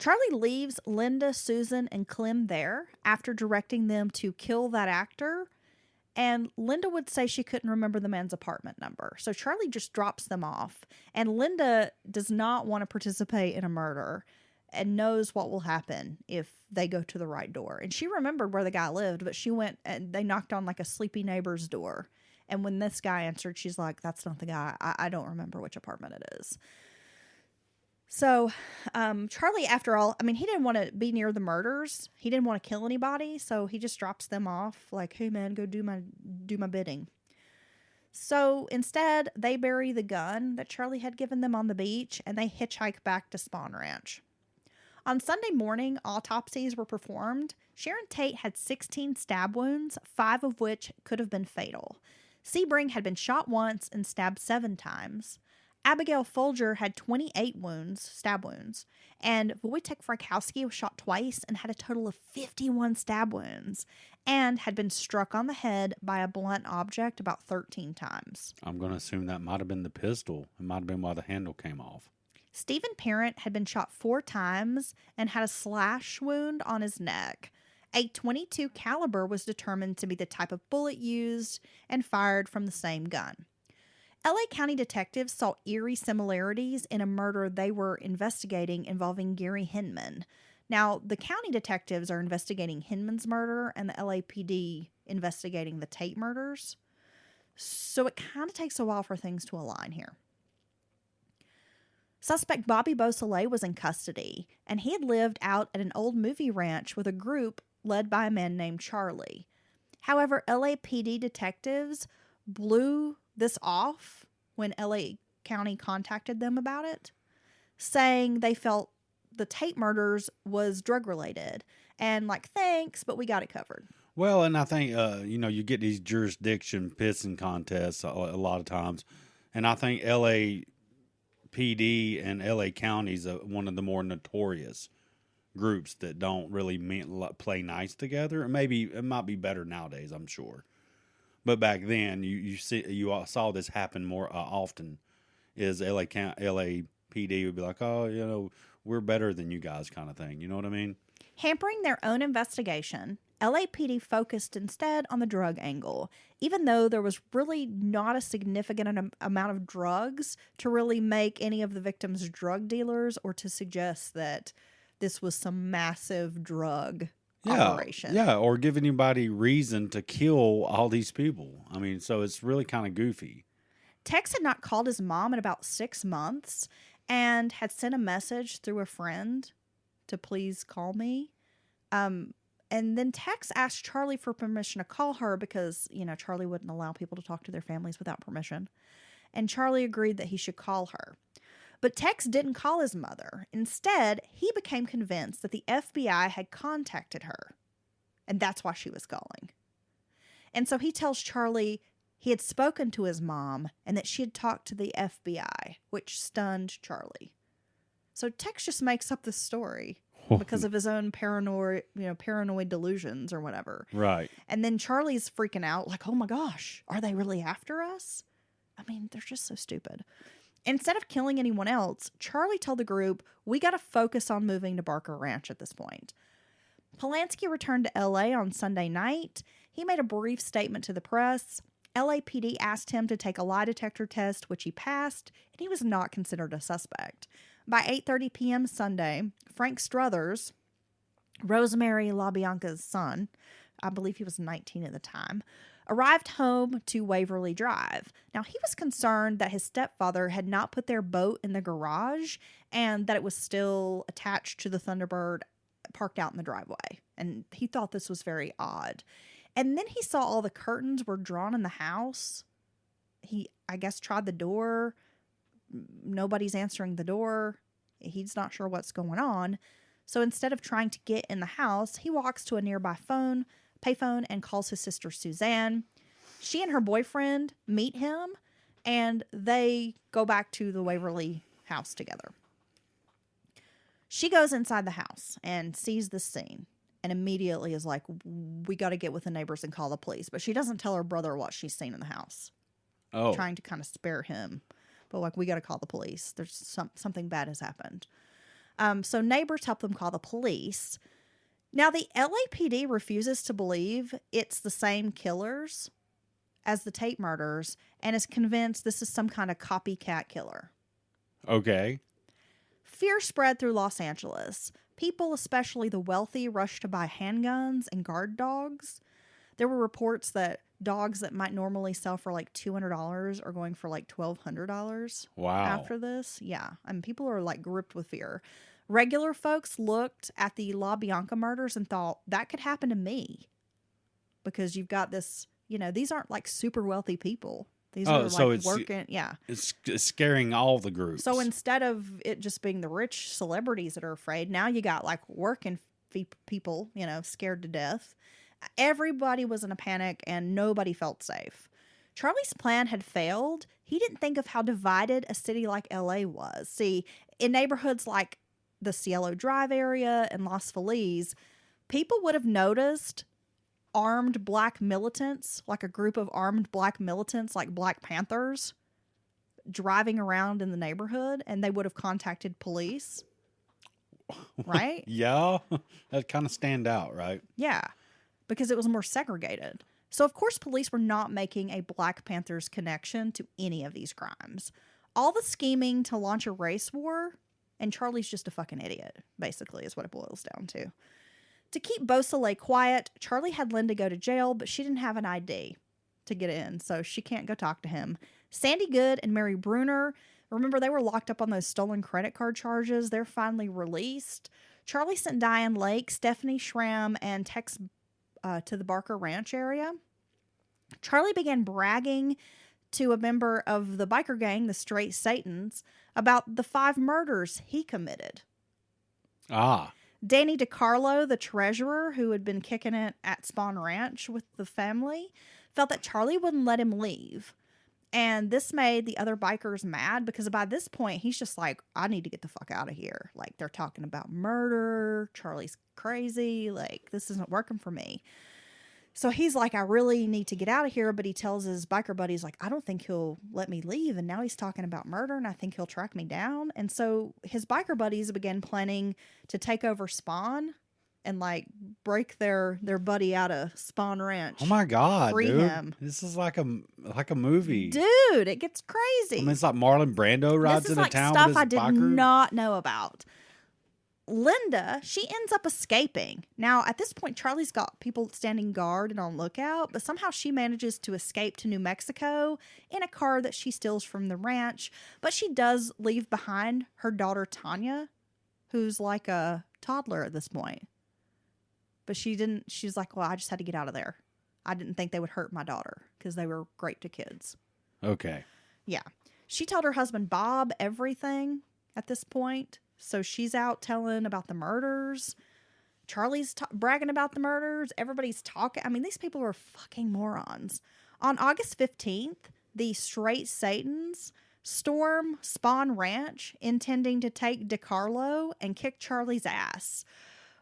Charlie leaves Linda, Susan, and Clem there after directing them to kill that actor. And Linda would say she couldn't remember the man's apartment number. So Charlie just drops them off. And Linda does not want to participate in a murder and knows what will happen if they go to the right door. And she remembered where the guy lived, but she went and they knocked on like a sleepy neighbor's door. And when this guy answered, she's like, that's not the guy. I don't remember which apartment it is. So Charlie, after all, he didn't want to be near the murders. He didn't want to kill anybody. So he just drops them off like, hey, man, go do my bidding. So instead, they bury the gun that Charlie had given them on the beach, and they hitchhike back to Spawn Ranch. On Sunday morning, autopsies were performed. Sharon Tate had 16 stab wounds, 5 of which could have been fatal. Sebring had been shot once and stabbed 7 times. Abigail Folger had 28 stab wounds, and Wojtek Frykowski was shot twice and had a total of 51 stab wounds, and had been struck on the head by a blunt object about 13 times. I'm going to assume that might have been the pistol. It might have been why the handle came off. Stephen Parent had been shot 4 times and had a slash wound on his neck. A .22 caliber was determined to be the type of bullet used and fired from the same gun. LA County detectives saw eerie similarities in a murder they were investigating involving Gary Hinman. Now, the county detectives are investigating Hinman's murder and the LAPD investigating the Tate murders. So it kind of takes a while for things to align here. Suspect Bobby Beausoleil was in custody, and he had lived out at an old movie ranch with a group led by a man named Charlie. However, LAPD detectives blew this off when LA County contacted them about it, saying they felt the Tate murders was drug related and like, thanks, but we got it covered. Well, and I think, you get these jurisdiction pissing contests a lot of times. And I think LAPD and LA County is one of the more notorious groups that don't really play nice together. And maybe it might be better nowadays, I'm sure. But back then, you saw this happen more often. Is LAPD would be like, oh, we're better than you guys, kind of thing. You know what I mean? Hampering their own investigation, LAPD focused instead on the drug angle, even though there was really not a significant amount of drugs to really make any of the victims drug dealers or to suggest that this was some massive drug operation. Yeah, or give anybody reason to kill all these people. So it's really kind of goofy. Tex had not called his mom in about 6 months and had sent a message through a friend to please call me. And then Tex asked Charlie for permission to call her because, Charlie wouldn't allow people to talk to their families without permission. And Charlie agreed that he should call her. But Tex didn't call his mother. Instead, he became convinced that the FBI had contacted her. And that's why she was calling. And so he tells Charlie he had spoken to his mom and that she had talked to the FBI, which stunned Charlie. So Tex just makes up this story because of his own paranoid delusions or whatever. Right. And then Charlie's freaking out like, oh my gosh, are they really after us? They're just so stupid. Instead of killing anyone else, Charlie told the group, we got to focus on moving to Barker Ranch at this point. Polanski returned to LA on Sunday night. He made a brief statement to the press. LAPD asked him to take a lie detector test, which he passed, and he was not considered a suspect. By 8:30 p.m. Sunday, Frank Struthers, Rosemary LaBianca's son, I believe he was 19 at the time, arrived home to Waverly Drive. Now, he was concerned that his stepfather had not put their boat in the garage and that it was still attached to the Thunderbird parked out in the driveway. And he thought this was very odd. And then he saw all the curtains were drawn in the house. He, I guess, tried the door. Nobody's answering the door. He's not sure what's going on. So instead of trying to get in the house, he walks to a nearby payphone, and calls his sister Suzanne. She and her boyfriend meet him, and they go back to the Waverly house together. She goes inside the house and sees this scene and immediately is like, we got to get with the neighbors and call the police. But she doesn't tell her brother what she's seen in the house. Oh. Trying to kind of spare him. But like, we got to call the police. There's something bad has happened. So neighbors help them call the police. Now, the LAPD refuses to believe it's the same killers as the Tate murders and is convinced this is some kind of copycat killer. Okay. Fear spread through Los Angeles. People, especially the wealthy, rushed to buy handguns and guard dogs. There were reports that dogs that might normally sell for like $200 are going for like $1,200. Wow. After this. Yeah. And people are like gripped with fear. Regular folks looked at the LaBianca murders and thought, that could happen to me. Because you've got this, you know, these aren't like super wealthy people. These are so like it's working. Yeah. It's scaring all the groups. So instead of it just being the rich celebrities that are afraid, now you got like working people, you know, scared to death. Everybody was in a panic and nobody felt safe. Charlie's plan had failed. He didn't think of how divided a city like LA was. See, in neighborhoods like the Cielo Drive area and Los Feliz, people would have noticed armed black militants, like a group of armed black militants, like Black Panthers, driving around in the neighborhood, and they would have contacted police. Right? Yeah. That kind of stand out, right? Yeah. Because it was more segregated. So, of course, police were not making a Black Panthers connection to any of these crimes. All the scheming to launch a race war, and Charlie's just a fucking idiot, basically, is what it boils down to. To keep Beausoleil quiet, Charlie had Linda go to jail, but she didn't have an ID to get in, so she can't go talk to him. Sandy Good and Mary Bruner, remember they were locked up on those stolen credit card charges. They're finally released. Charlie sent Diane Lake, Stephanie Schramm, and Tex to the Barker Ranch area. Charlie began bragging to a member of the biker gang, the Straight Satans, about the 5 murders he committed. Ah. Danny DiCarlo, the treasurer who had been kicking it at Spawn Ranch with the family, felt that Charlie wouldn't let him leave. And this made the other bikers mad because by this point, he's just like, I need to get the fuck out of here. Like, they're talking about murder. Charlie's crazy. Like, this isn't working for me. So he's like, I really need to get out of here. But he tells his biker buddies, like, I don't think he'll let me leave. And now he's talking about murder and I think he'll track me down. And so his biker buddies began planning to take over Spawn and like break their buddy out of Spawn Ranch. Oh my God, free dude. him. This is like a movie. Dude, it gets crazy. I mean, it's like Marlon Brando rides This is into like town stuff with his I did biker. not know about. Linda, she ends up escaping. Now, at this point, Charlie's got people standing guard and on lookout, but somehow she manages to escape to New Mexico in a car that she steals from the ranch. But she does leave behind her daughter, Tanya, who's like a toddler at this point. But she's like, well, I just had to get out of there. I didn't think they would hurt my daughter because they were great to kids. Okay. Yeah. She told her husband, Bob, everything at this point. So she's out telling about the murders. Charlie's bragging about the murders. Everybody's talking. I mean, these people are fucking morons. On August 15th, the Straight Satans storm Spawn Ranch, intending to take DiCarlo and kick Charlie's ass.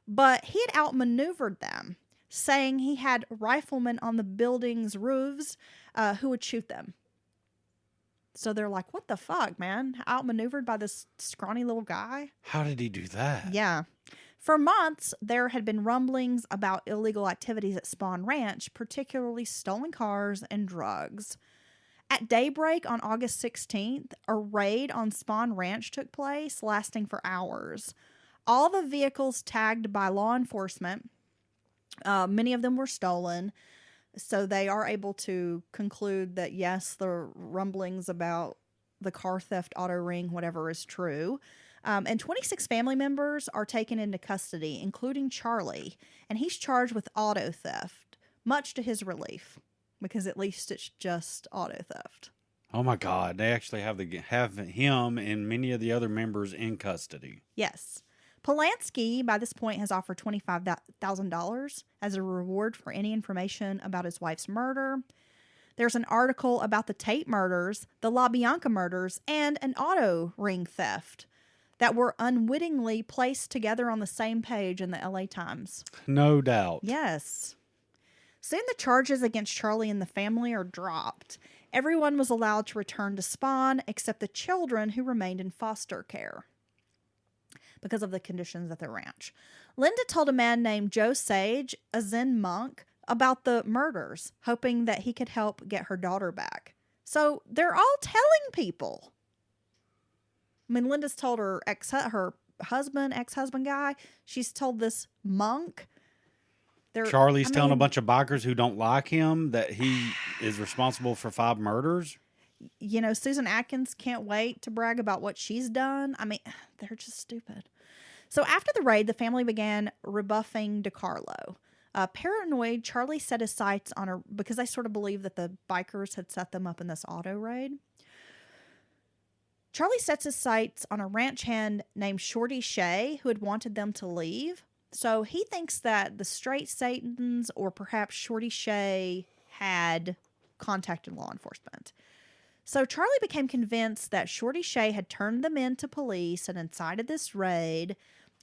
But he had outmaneuvered them, saying he had riflemen on the building's roofs who would shoot them. So they're like, what the fuck, man? Outmaneuvered by this scrawny little guy? How did he do that? Yeah. For months, there had been rumblings about illegal activities at Spawn Ranch, particularly stolen cars and drugs. At daybreak on August 16th, a raid on Spawn Ranch took place, lasting for hours. All the vehicles tagged by law enforcement, many of them were stolen. So they are able to conclude that, yes, the rumblings about the car theft, auto ring, whatever is true. And 26 family members are taken into custody, including Charlie. And he's charged with auto theft, much to his relief, because at least it's just auto theft. Oh my God! They actually have him and many of the other members in custody. Yes. Polanski, by this point, has offered $25,000 as a reward for any information about his wife's murder. There's an article about the Tate murders, the LaBianca murders, and an auto ring theft that were unwittingly placed together on the same page in the LA Times. No doubt. Yes. Soon the charges against Charlie and the family are dropped. Everyone was allowed to return to Spawn except the children who remained in foster care because of the conditions at the ranch. Linda told a man named Joe Sage, a Zen monk, about the murders, hoping that he could help get her daughter back. So they're all telling people. I mean, Linda's told her ex-husband guy. She's told this monk. Charlie's telling a bunch of bikers who don't like him that he is responsible for 5 murders. You know, Susan Atkins can't wait to brag about what she's done. I mean, they're just stupid. So after the raid, the family began rebuffing DeCarlo. Paranoid, Charlie set his sights on her because they sort of believed that the bikers had set them up in this auto raid. Charlie sets his sights on a ranch hand named Shorty Shea, who had wanted them to leave. So he thinks that the Straight Satans or perhaps Shorty Shea had contacted law enforcement. So Charlie became convinced that Shorty Shea had turned them in to police and incited this raid.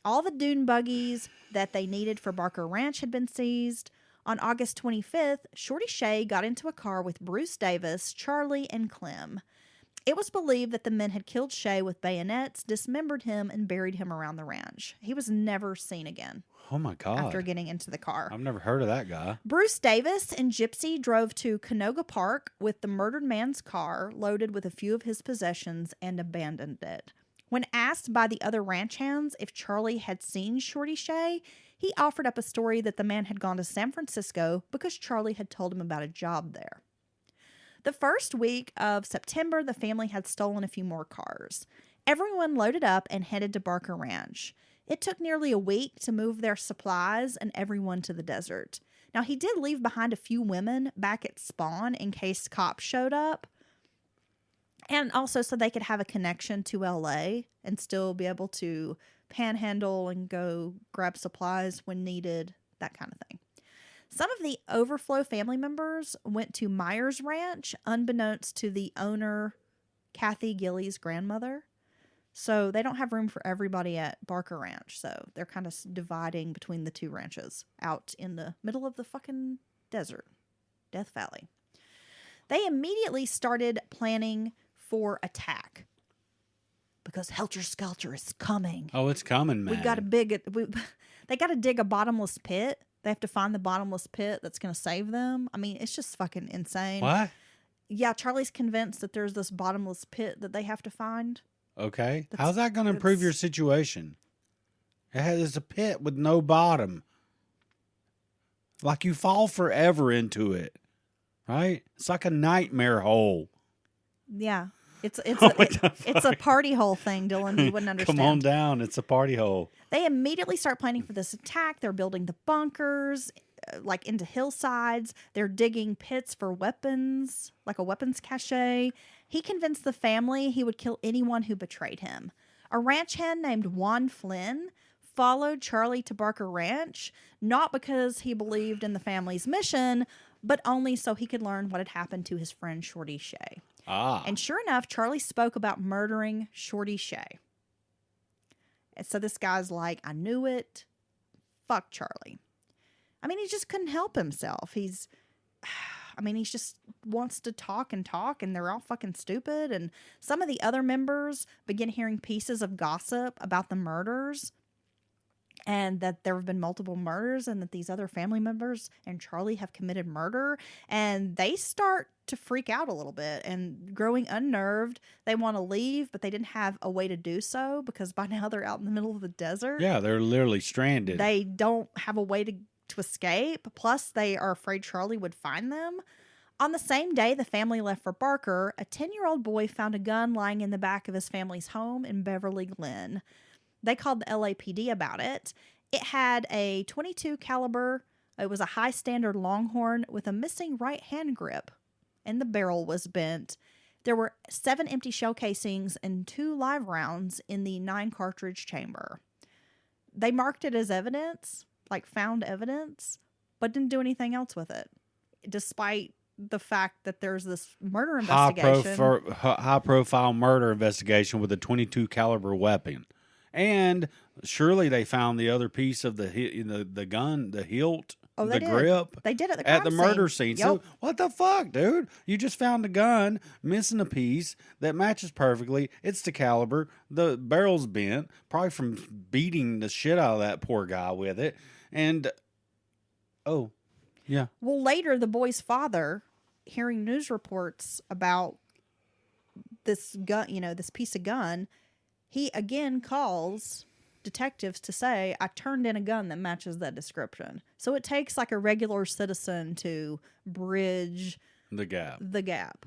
All the dune buggies that they needed for Barker Ranch had been seized. On August 25th, Shorty Shea got into a car with Bruce Davis, Charlie, and Clem. It was believed that the men had killed Shea with bayonets, dismembered him, and buried him around the ranch. He was never seen again. Oh my God. After getting into the car. I've never heard of that guy. Bruce Davis and Gypsy drove to Canoga Park with the murdered man's car loaded with a few of his possessions and abandoned it. When asked by the other ranch hands if Charlie had seen Shorty Shea, he offered up a story that the man had gone to San Francisco because Charlie had told him about a job there. The first week of September, the family had stolen a few more cars. Everyone loaded up and headed to Barker Ranch. It took nearly a week to move their supplies and everyone to the desert. Now, he did leave behind a few women back at Spawn in case cops showed up. And also so they could have a connection to LA and still be able to panhandle and go grab supplies when needed, that kind of thing. Some of the overflow family members went to Myers Ranch, unbeknownst to the owner, Kathy Gillies' grandmother. So they don't have room for everybody at Barker Ranch. So they're kind of dividing between the two ranches out in the middle of the fucking desert, Death Valley. They immediately started planning for attack because Helter Skelter is coming. Oh, it's coming, man. They got to dig a bottomless pit. They have to find the bottomless pit that's going to save them. I mean, it's just fucking insane. What? Yeah, Charlie's convinced that there's this bottomless pit that they have to find. Okay. How's that going to improve your situation? It's a pit with no bottom. Like you fall forever into it, right? It's like a nightmare hole. Yeah. It's a party hole thing, Dylan. You wouldn't understand. Come on down. It's a party hole. They immediately start planning for this attack. They're building the bunkers, like into hillsides. They're digging pits for weapons, like a weapons cache. He convinced the family he would kill anyone who betrayed him. A ranch hand named Juan Flynn followed Charlie to Barker Ranch, not because he believed in the family's mission, but only so he could learn what had happened to his friend Shorty Shea. And sure enough, Charlie spoke about murdering Shorty Shea. And so this guy's like, I knew it. Fuck Charlie. I mean, he just couldn't help himself. He just wants to talk, and they're all fucking stupid. And some of the other members begin hearing pieces of gossip about the murders and that there have been multiple murders and that these other family members and Charlie have committed murder. And they start to freak out a little bit and growing unnerved. They want to leave, but they didn't have a way to do so because by now they're out in the middle of the desert. Yeah, they're literally stranded. They don't have a way to escape. Plus, they are afraid Charlie would find them. On the same day the family left for Barker, a 10-year-old boy found a gun lying in the back of his family's home in Beverly Glen. They called the LAPD about it. It had a .22 caliber. It was a high standard Longhorn with a missing right hand grip, and the barrel was bent. There were 7 empty shell casings and 2 live rounds in the 9-cartridge chamber. They marked it as evidence, like found evidence, but didn't do anything else with it, despite the fact that there's this murder investigation. High profile murder investigation with a .22 caliber weapon. And surely they found the other piece of the gun, the hilt, the grip. They did at the crime scene. Murder scene. Yep. So what the fuck, dude? You just found a gun missing a piece that matches perfectly. It's the caliber. The barrel's bent, probably from beating the shit out of that poor guy with it. And yeah. Well, later the boy's father, hearing news reports about this gun, this piece of gun, he again calls detectives to say, I turned in a gun that matches that description. So it takes like a regular citizen to bridge the gap.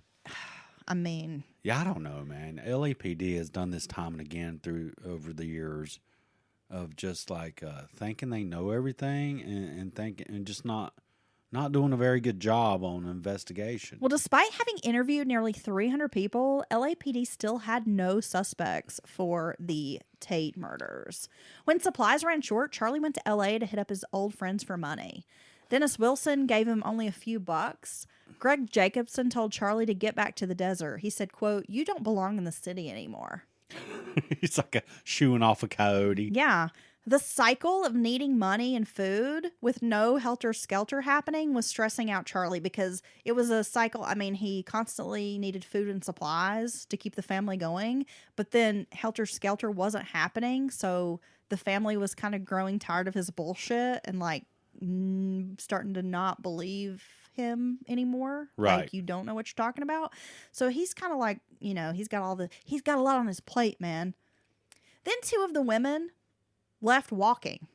I mean, yeah, I don't know, man. LAPD has done this time and again over the years of just like thinking they know everything and thinking and just not doing a very good job on investigation. Well, despite having interviewed nearly 300 people, LAPD still had no suspects for the Tate murders. When supplies ran short, Charlie went to LA to hit up his old friends for money. Dennis Wilson gave him only a few bucks. Greg Jacobson told Charlie to get back to the desert. He said, quote, "You don't belong in the city anymore." He's like shooing off a coyote. Yeah. The cycle of needing money and food with no helter-skelter happening was stressing out Charlie because it was a cycle. I mean, he constantly needed food and supplies to keep the family going, but then helter-skelter wasn't happening, so the family was kind of growing tired of his bullshit and, like, starting to not believe him anymore. Right. Like, you don't know what you're talking about. So he's kind of like, he's got a lot on his plate, man. Then 2 of the women left walking.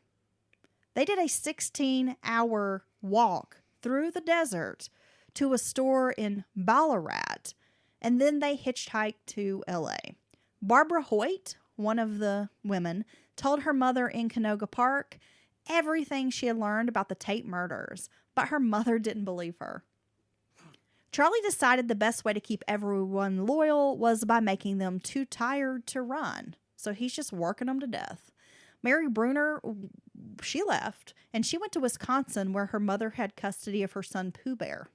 They did a 16-hour walk through the desert to a store in Ballarat, and then they hitchhiked to LA. Barbara Hoyt, one of the women, told her mother in Canoga Park everything she had learned about the Tate murders, but her mother didn't believe her. Charlie decided the best way to keep everyone loyal was by making them too tired to run, so he's just working them to death. Mary Bruner, she left, and she went to Wisconsin where her mother had custody of her son Pooh Bear.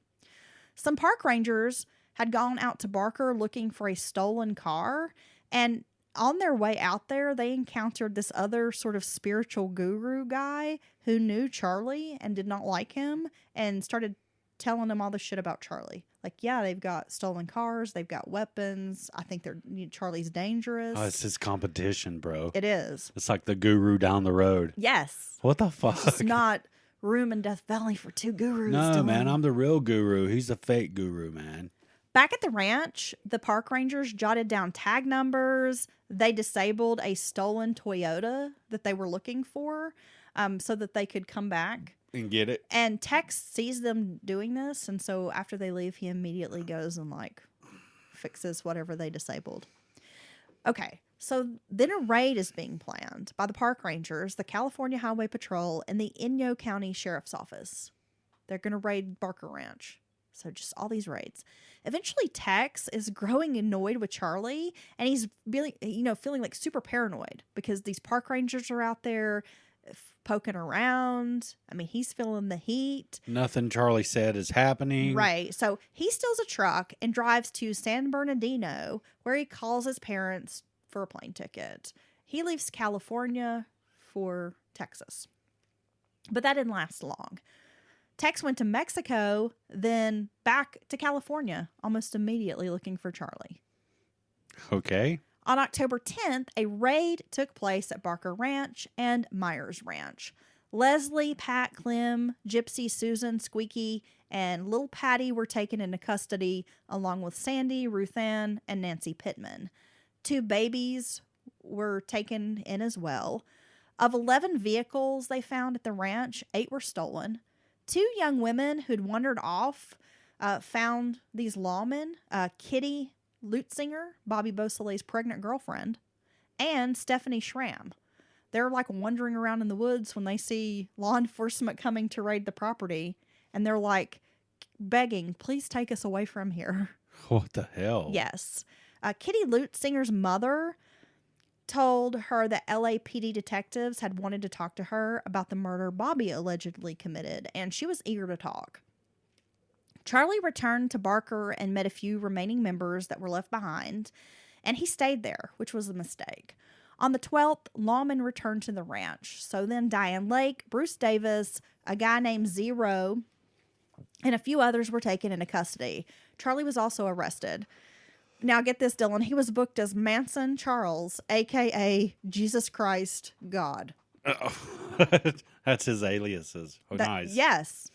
Some park rangers had gone out to Barker looking for a stolen car, and on their way out there, they encountered this other sort of spiritual guru guy who knew Charlie and did not like him and started telling him all the shit about Charlie. Like, yeah, they've got stolen cars, they've got weapons. I think Charlie's dangerous. Oh, it's his competition, bro. It is. It's like the guru down the road. Yes. What the fuck? It's not room in Death Valley for 2 gurus. No, man, I'm the real guru. He's the fake guru, man. Back at the ranch, the park rangers jotted down tag numbers. They disabled a stolen Toyota that they were looking for so that they could come back and get it. And Tex sees them doing this, and so after they leave, he immediately goes and like fixes whatever they disabled. Okay, so then a raid is being planned by the park rangers, the California Highway Patrol, and the Inyo County Sheriff's Office. They're going to raid Barker Ranch. So just all these raids. Eventually, Tex is growing annoyed with Charlie, and he's feeling like super paranoid because these park rangers are out there poking around. I mean, he's feeling the heat. Nothing Charlie said is happening. Right. So he steals a truck and drives to San Bernardino, where he calls his parents for a plane ticket. He leaves California for Texas. But that didn't last long. Tex went to Mexico, then back to California almost immediately looking for Charlie. Okay. On October 10th, a raid took place at Barker Ranch and Myers Ranch. Leslie, Pat, Clem, Gypsy, Susan, Squeaky, and Little Patty were taken into custody, along with Sandy, Ruthann, and Nancy Pittman. 2 babies were taken in as well. Of 11 vehicles they found at the ranch, 8 were stolen. 2 young women who'd wandered off found these lawmen, Kitty Lutzinger, Bobby Beausoleil's pregnant girlfriend, and Stephanie Schramm. They're like wandering around in the woods when they see law enforcement coming to raid the property, and they're like begging, please take us away from here. What the hell? Yes. Kitty Lutzinger's mother told her that LAPD detectives had wanted to talk to her about the murder Bobby allegedly committed, and she was eager to talk. Charlie returned to Barker and met a few remaining members that were left behind, and he stayed there, which was a mistake. On the 12th, lawmen returned to the ranch. So then Diane Lake, Bruce Davis, a guy named Zero, and a few others were taken into custody. Charlie was also arrested. Now, get this, Dylan. He was booked as Manson Charles, a.k.a. Jesus Christ God. That's his aliases. Oh, nice. Yes.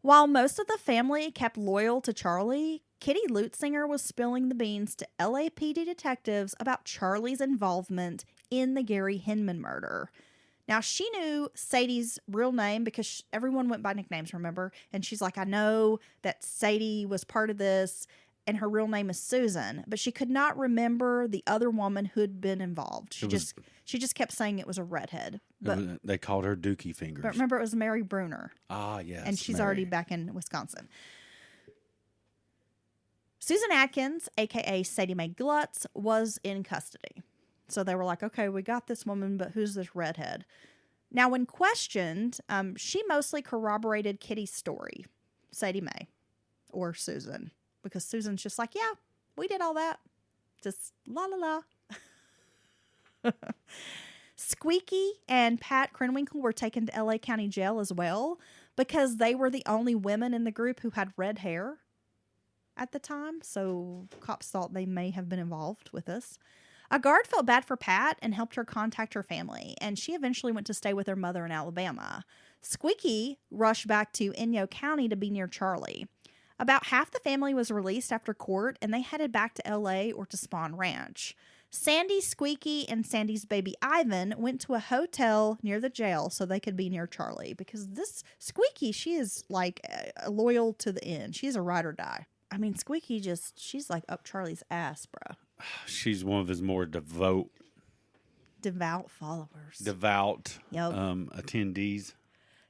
While most of the family kept loyal to Charlie, Kitty Lutzinger was spilling the beans to LAPD detectives about Charlie's involvement in the Gary Hinman murder. Now, she knew Sadie's real name because everyone went by nicknames, remember? And she's like, I know that Sadie was part of this, and her real name is Susan. But she could not remember the other woman who'd been involved. She just kept saying it was a redhead. But they called her Dookie Fingers. But remember, it was Mary Bruner. Ah, yes. And she's Mary. already back in Wisconsin. Susan Atkins, a.k.a. Sadie Mae Glutz, was in custody. So they were like, okay, we got this woman, but who's this redhead? Now, when questioned, she mostly corroborated Kitty's story, Sadie Mae, or Susan, because Susan's just like, yeah, we did all that. Just la la la. Squeaky and Pat Krenwinkel were taken to LA County Jail as well because they were the only women in the group who had red hair at the time. So cops thought they may have been involved with this. A guard felt bad for Pat and helped her contact her family, and she eventually went to stay with her mother in Alabama. Squeaky rushed back to Inyo County to be near Charlie. About half the family was released after court, and they headed back to LA or to Spawn Ranch. Sandy, Squeaky, and Sandy's baby Ivan went to a hotel near the jail so they could be near Charlie, because this Squeaky, she is like loyal to the end. She's a ride or die. I mean, Squeaky she's like up Charlie's ass, bro. She's one of his more devout followers. Devout Yep. Attendees.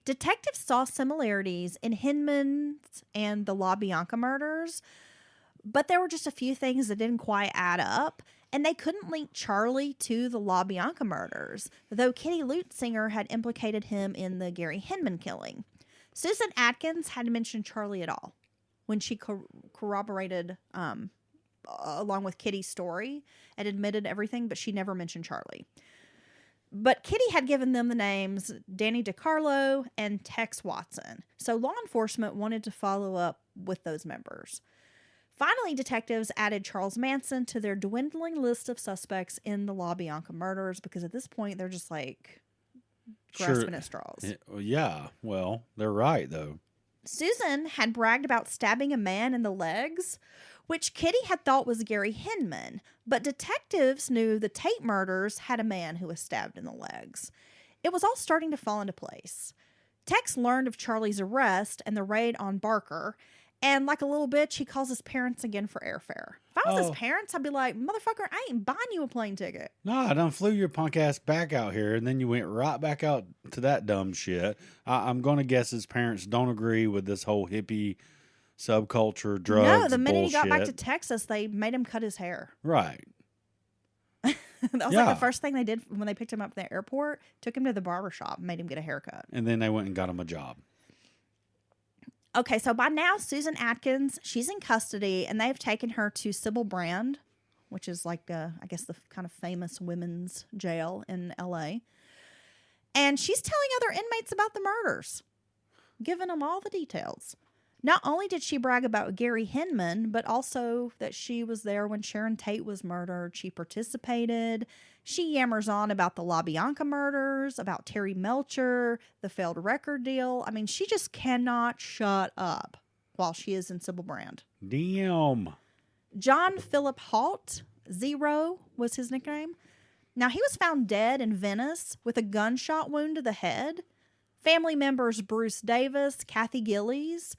Detectives saw similarities in Hinman's and the LaBianca murders, but there were just a few things that didn't quite add up, and they couldn't link Charlie to the LaBianca murders, though Kitty Lutzinger had implicated him in the Gary Hinman killing. Susan Atkins hadn't mentioned Charlie at all when she corroborated along with Kitty's story and admitted everything, but she never mentioned Charlie. But Kitty had given them the names Danny DiCarlo and Tex Watson, so law enforcement wanted to follow up with those members. Finally, detectives added Charles Manson to their dwindling list of suspects in the LaBianca murders because at this point they're just like grasping at straws. Yeah, well, they're right, though. Susan had bragged about stabbing a man in the legs, which Kitty had thought was Gary Hinman, but detectives knew the Tate murders had a man who was stabbed in the legs. It was all starting to fall into place. Tex learned of Charlie's arrest and the raid on Barker, and like a little bitch, he calls his parents again for airfare. If I was his parents, I'd be like, motherfucker, I ain't buying you a plane ticket. No, I done flew your punk ass back out here, and then you went right back out to that dumb shit. I'm going to guess his parents don't agree with this whole hippie subculture, drugs, No, the minute bullshit. he got back to Texas, they made him cut his hair. Right. That was like the first thing they did when they picked him up at the airport. Took him to the barbershop, made him get a haircut. And then they went and got him a job. Okay, so by now, Susan Atkins, she's in custody, and they've taken her to Sybil Brand, which is like, I guess, the kind of famous women's jail in L.A. And she's telling other inmates about the murders, giving them all the details. Not only did she brag about Gary Hinman, but also that she was there when Sharon Tate was murdered. She participated. She yammers on about the LaBianca murders, about Terry Melcher, the failed record deal. I mean, she just cannot shut up while she is in Sybil Brand. Damn. John Philip Halt, Zero was his nickname. Now, he was found dead in Venice with a gunshot wound to the head. Family members Bruce Davis, Kathy Gillies,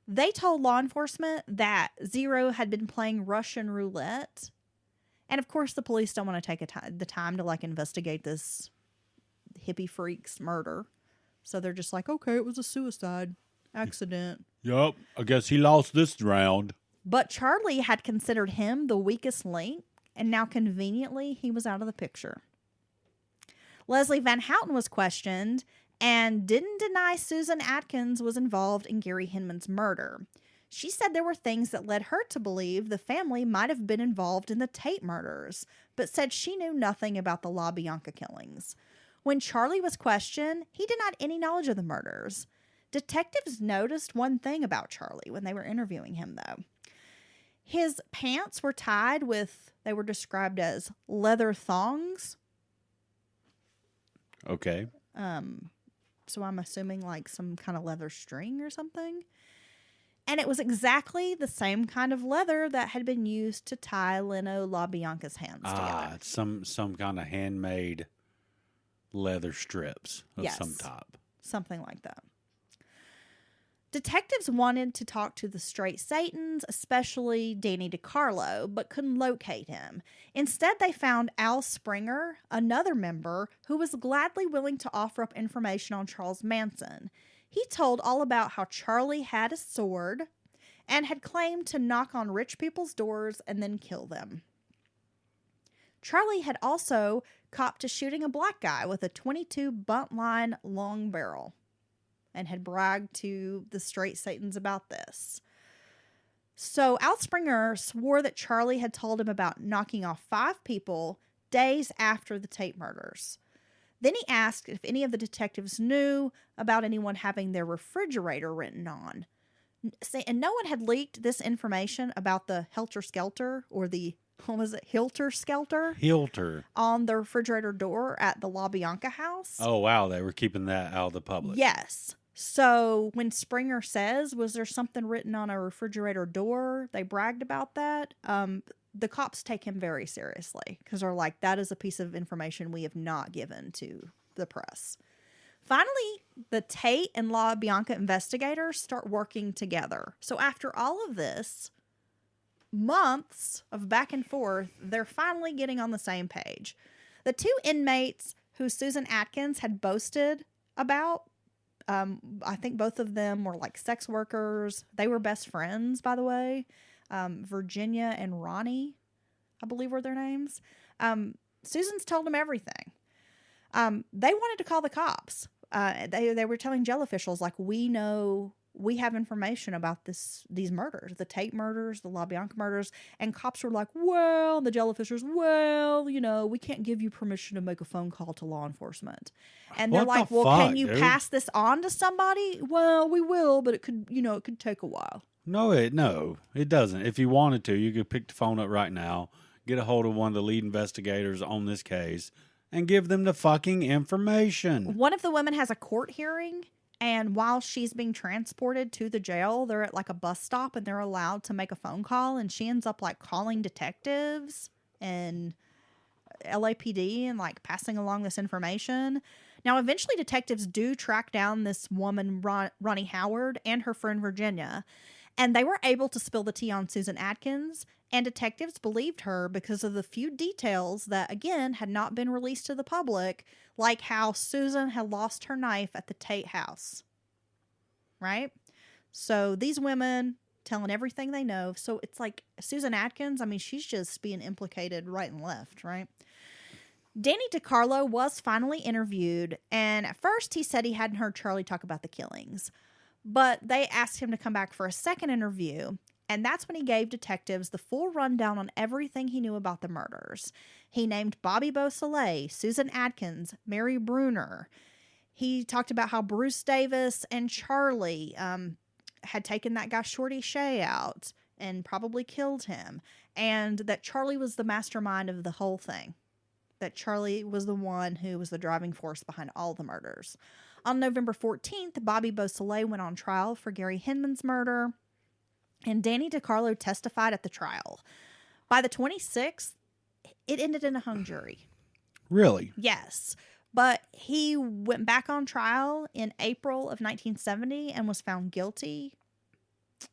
they told law enforcement that Zero had been playing Russian roulette. And of course, the police don't want to take the time to like investigate this hippie freak's murder. So they're just like, okay, it was a suicide accident. Yup. I guess he lost this round. But Charlie had considered him the weakest link, and now conveniently he was out of the picture. Leslie Van Houten was questioned and didn't deny Susan Atkins was involved in Gary Hinman's murder. She said there were things that led her to believe the family might have been involved in the Tate murders, but said she knew nothing about the LaBianca killings. When Charlie was questioned, he denied any knowledge of the murders. Detectives noticed one thing about Charlie when they were interviewing him, though. His pants were tied with, they were described as leather thongs. Okay. So I'm assuming like some kind of leather string or something. And it was exactly the same kind of leather that had been used to tie Leno LaBianca's hands together. It's some kind of handmade leather strips of some type. Something like that. Detectives wanted to talk to the straight Satans, especially Danny DiCarlo, but couldn't locate him. Instead, they found Al Springer, another member, who was gladly willing to offer up information on Charles Manson. He told all about how Charlie had a sword and had claimed to knock on rich people's doors and then kill them. Charlie had also copped to shooting a black guy with a .22 buntline long barrel, and had bragged to the straight Satans about this. So Al Springer swore that Charlie had told him about knocking off 5 people days after the Tate murders. Then he asked if any of the detectives knew about anyone having their refrigerator written on. And no one had leaked this information about the helter-skelter, or the, what was it, Hilter-Skelter? Hilter. On the refrigerator door at the LaBianca house. Oh, wow. They were keeping that out of the public. Yes. So when Springer says, was there something written on a refrigerator door? They bragged about that. The cops take him very seriously because they're like, that is a piece of information we have not given to the press. Finally, the Tate and LaBianca investigators start working together. So after all of this, months of back and forth, they're finally getting on the same page. The 2 inmates who Susan Atkins had boasted about, I think both of them were like sex workers. They were best friends, by the way. Virginia and Ronnie, I believe were their names. Susan's told them everything. They wanted to call the cops. They were telling jail officials, like, we have information about these murders, the Tate murders, the LaBianca murders. And cops were like, well, the jail officials, well, we can't give you permission to make a phone call to law enforcement. And they're like, well, can you pass this on to somebody? Well, we will, but it could take a while. No, it doesn't. If you wanted to, you could pick the phone up right now, get a hold of one of the lead investigators on this case, and give them the fucking information. One of the women has a court hearing, and while she's being transported to the jail, they're at like a bus stop, and they're allowed to make a phone call, and she ends up like calling detectives and LAPD and like passing along this information. Now, eventually detectives do track down this woman, Ronnie Howard, and her friend Virginia, and they were able to spill the tea on Susan Atkins, and detectives believed her because of the few details that, again, had not been released to the public, like how Susan had lost her knife at the Tate house. Right? So these women telling everything they know. So it's like Susan Atkins, I mean, she's just being implicated right and left, right? Danny DiCarlo was finally interviewed, and at first he said he hadn't heard Charlie talk about the killings. But they asked him to come back for a second interview, and that's when he gave detectives the full rundown on everything he knew about the murders. He named Bobby Beausoleil, Susan Atkins, Mary Bruner. He talked about how Bruce Davis and Charlie had taken that guy Shorty Shea out and probably killed him, and that Charlie was the mastermind of the whole thing. That Charlie was the one who was the driving force behind all the murders. On November 14th, Bobby Beausoleil went on trial for Gary Hinman's murder, and Danny DiCarlo testified at the trial. By the 26th, it ended in a hung jury. Really? Yes. But he went back on trial in April of 1970 and was found guilty.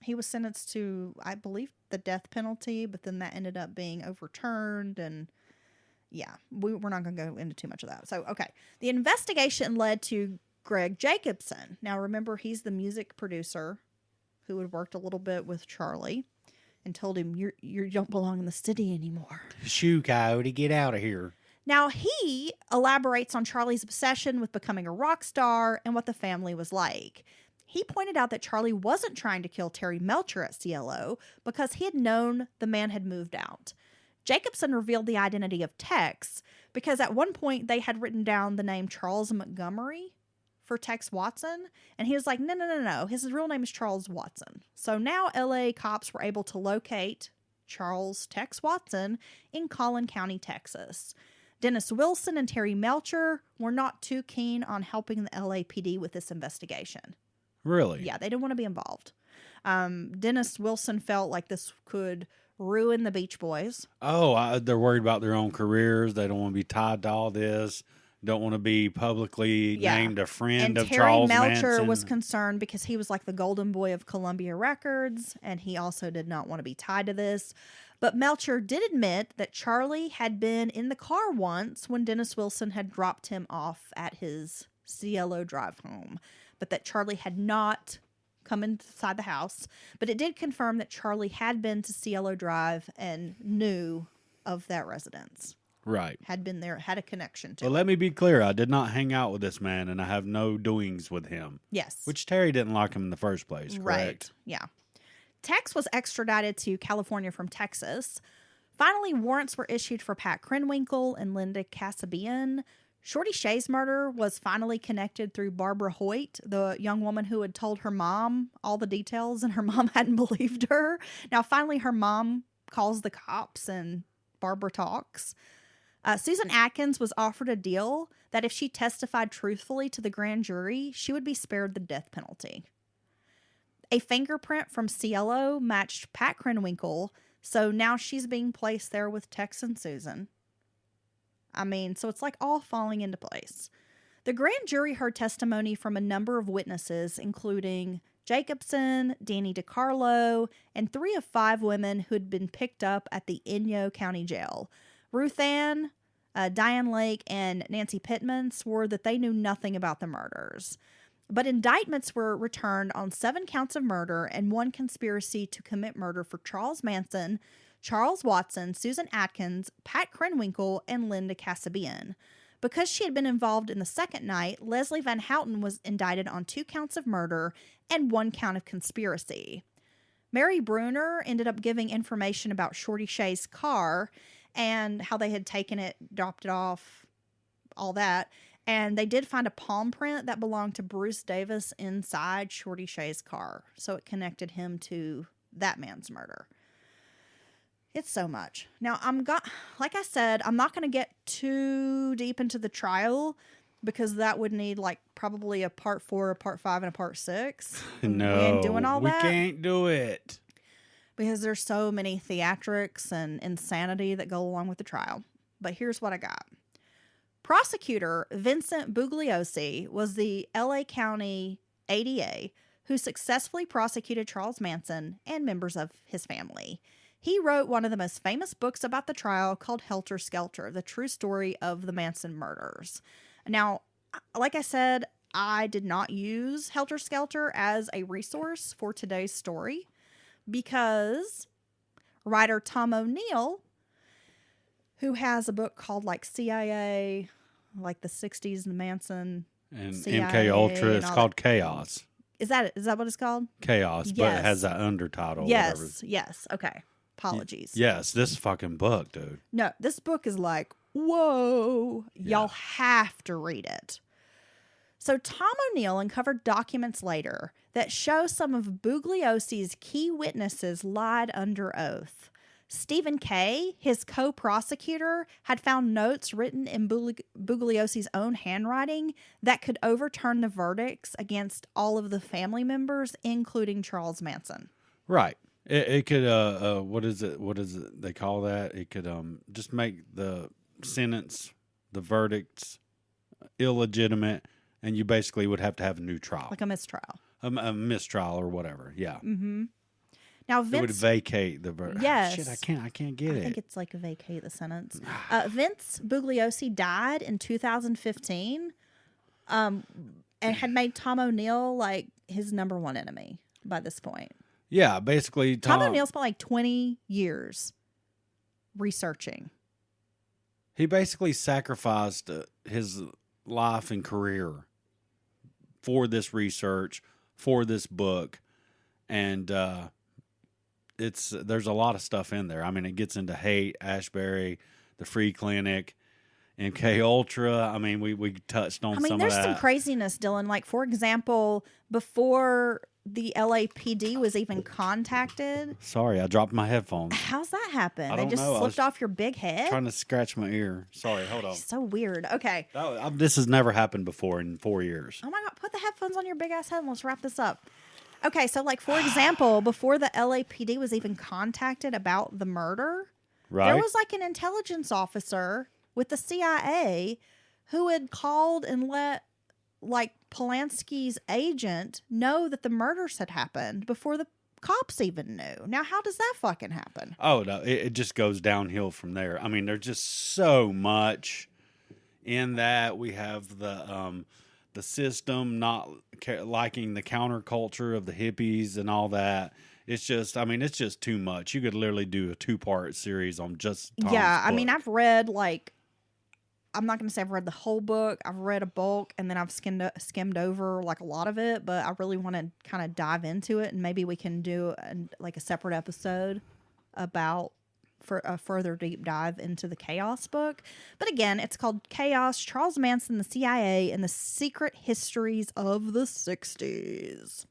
He was sentenced to, I believe, the death penalty, but then that ended up being overturned, and yeah, we're not going to go into too much of that. So, okay. The investigation led to Greg Jacobson. Now, remember, he's the music producer who had worked a little bit with Charlie. and told him, you don't belong in the city anymore. Shoo, Coyote, get out of here. Now, he elaborates on Charlie's obsession with becoming a rock star and what the family was like. He pointed out that Charlie wasn't trying to kill Terry Melcher at CLO because he had known the man had moved out. Jacobson revealed the identity of Tex because at one point they had written down the name Charles Montgomery for Tex Watson, and he was like, no, his real name is Charles Watson. So now LA cops were able to locate Charles Tex Watson in Collin County, Texas. Dennis Wilson and Terry Melcher were not too keen on helping the LAPD with this investigation. Really? Yeah, they didn't want to be involved. Dennis Wilson felt like this could ruin the Beach Boys. Oh, they're worried about their own careers. They don't want to be tied to all this. Don't want to be publicly named a friend of Charles Manson. And Terry Melcher was concerned because he was like the golden boy of Columbia Records, and he also did not want to be tied to this. But Melcher did admit that Charlie had been in the car once when Dennis Wilson had dropped him off at his CLO drive home, but that Charlie had not come inside the house. But it did confirm that Charlie had been to CLO Drive and knew of that residence. Right. Had been there, had a connection to Well, it. let me be clear. I did not hang out with this man, and I have no doings with him. Yes. Which Terry didn't like him in the first place, correct? Right. Yeah. Tex was extradited to California from Texas. Finally, warrants were issued for Pat Krenwinkel and Linda Kasabian. Shorty Shay's murder was finally connected through Barbara Hoyt, the young woman who had told her mom all the details, and her mom hadn't believed her. Now, finally, her mom calls the cops, and Barbara talks. Susan Atkins was offered a deal that if she testified truthfully to the grand jury, she would be spared the death penalty. A fingerprint from CLO matched Pat Krenwinkel, so now she's being placed there with Tex and Susan. I mean, so it's like all falling into place. The grand jury heard testimony from a number of witnesses, including Jacobson, Danny DiCarlo, and 3 of 5 women who had been picked up at the Inyo County Jail. Ruth Ann, Diane Lake, and Nancy Pittman swore that they knew nothing about the murders. But indictments were returned on 7 counts of murder and 1 conspiracy to commit murder for Charles Manson, Charles Watson, Susan Atkins, Pat Krenwinkel, and Linda Kasabian. Because she had been involved in the second night, Leslie Van Houten was indicted on 2 counts of murder and 1 count of conspiracy. Mary Bruner ended up giving information about Shorty Shay's car and how they had taken it, dropped it off, all that. And they did find a palm print that belonged to Bruce Davis inside Shorty Shay's car. So it connected him to that man's murder. It's so much. Now, like I said, I'm not going to get too deep into the trial because that would need like probably a part 4, a part 5, and a part 6. No, we ain't doing all that. We can't do it. Because there's so many theatrics and insanity that go along with the trial. But here's what I got. Prosecutor Vincent Bugliosi was the LA County ADA who successfully prosecuted Charles Manson and members of his family. He wrote one of the most famous books about the trial called Helter Skelter, the true story of the Manson murders. Now, like I said, I did not use Helter Skelter as a resource for today's story because writer Tom O'Neill, who has a book called like CIA, like the 60s, the Manson, and CIA, MK Ultra, and it's all called that. Chaos. Is that what it's called? Chaos, but Yes. it has that undertitle. Yes, Whatever. yes. Okay. Apologies. Yes, this fucking book, dude. No, this book is like, whoa. Y'all have to read it. So Tom O'Neill uncovered documents later that show some of Bugliosi's key witnesses lied under oath. Stephen Kay, his co-prosecutor, had found notes written in Bugliosi's own handwriting that could overturn the verdicts against all of the family members, including Charles Manson. Right. It could what is it they call that? It could just make the sentence, the verdicts illegitimate, and you basically would have to have a new trial. Like a mistrial. A mistrial or whatever. Yeah. Mm-hmm. Now, It would vacate the verdict. Yes. Shit, I can't get it. I think it's like a vacate the sentence. Vince Bugliosi died in 2015 and had made Tom O'Neill like his number 1 enemy by this point. Yeah, basically, Tom O'Neill spent like 20 years researching. He basically sacrificed his life and career for this research, for this book, and there's a lot of stuff in there. I mean, it gets into hate, Ashbury, the Free Clinic, MK Ultra. I mean, we touched on some of that. There's some craziness, Dylan. Like, for example, before the LAPD was even contacted. Sorry, I dropped my headphones. How's that happen? I They don't just know. slipped off your big head? Trying to scratch my ear. Sorry, hold on. So weird. Okay. This has never happened before in 4 years. Oh my God. Put the headphones on your big ass head and let's wrap this up. Okay. So, like, for example, before the LAPD was even contacted about the murder, there was like an intelligence officer with the CIA who had called and let like Polanski's agent know that the murders had happened before the cops even knew. Now, how does that fucking happen? Oh, no, it just goes downhill from there. I mean, there's just so much in that. We have the system not liking the counterculture of the hippies and all that. It's just, I mean, it's just too much. You could literally do a 2-part series on just Tom's book. I mean, I've read like, I'm not going to say I've read the whole book. I've read a bulk and then I've skimmed over like a lot of it, but I really want to kind of dive into it, and maybe we can do a separate episode about for a further deep dive into the Chaos book. But again, it's called Chaos, Charles Manson, the CIA, and the Secret Histories of the 60s.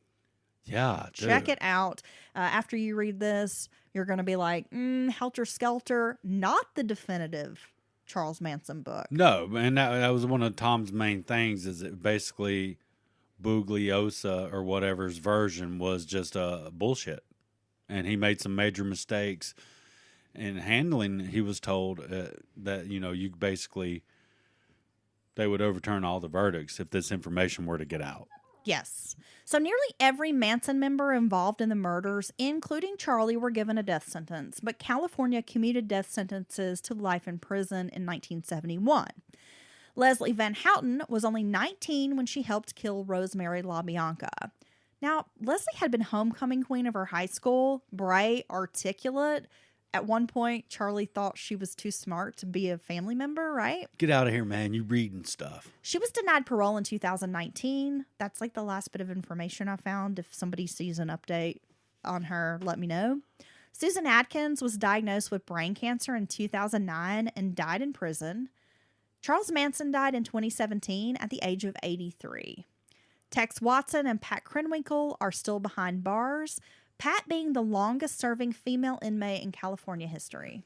Yeah, check it out. After you read this, you're going to be like, Helter Skelter, not the definitive Charles Manson book. No, and that was one of Tom's main things, is that basically Bugliosa or whatever's version was just bullshit. And he made some major mistakes in handling. He was told that, you basically, they would overturn all the verdicts if this information were to get out. Yes. So nearly every Manson member involved in the murders, including Charlie, were given a death sentence, but California commuted death sentences to life in prison in 1971. Leslie Van Houten was only 19 when she helped kill Rosemary LaBianca. Now, Leslie had been homecoming queen of her high school, bright, articulate. At one point, Charlie thought she was too smart to be a family member, right? Get out of here, man. You reading stuff. She was denied parole in 2019. That's like the last bit of information I found. If somebody sees an update on her, let me know. Susan Atkins was diagnosed with brain cancer in 2009 and died in prison. Charles Manson died in 2017 at the age of 83. Tex Watson and Pat Krenwinkel are still behind bars, Pat being the longest-serving female inmate in California history.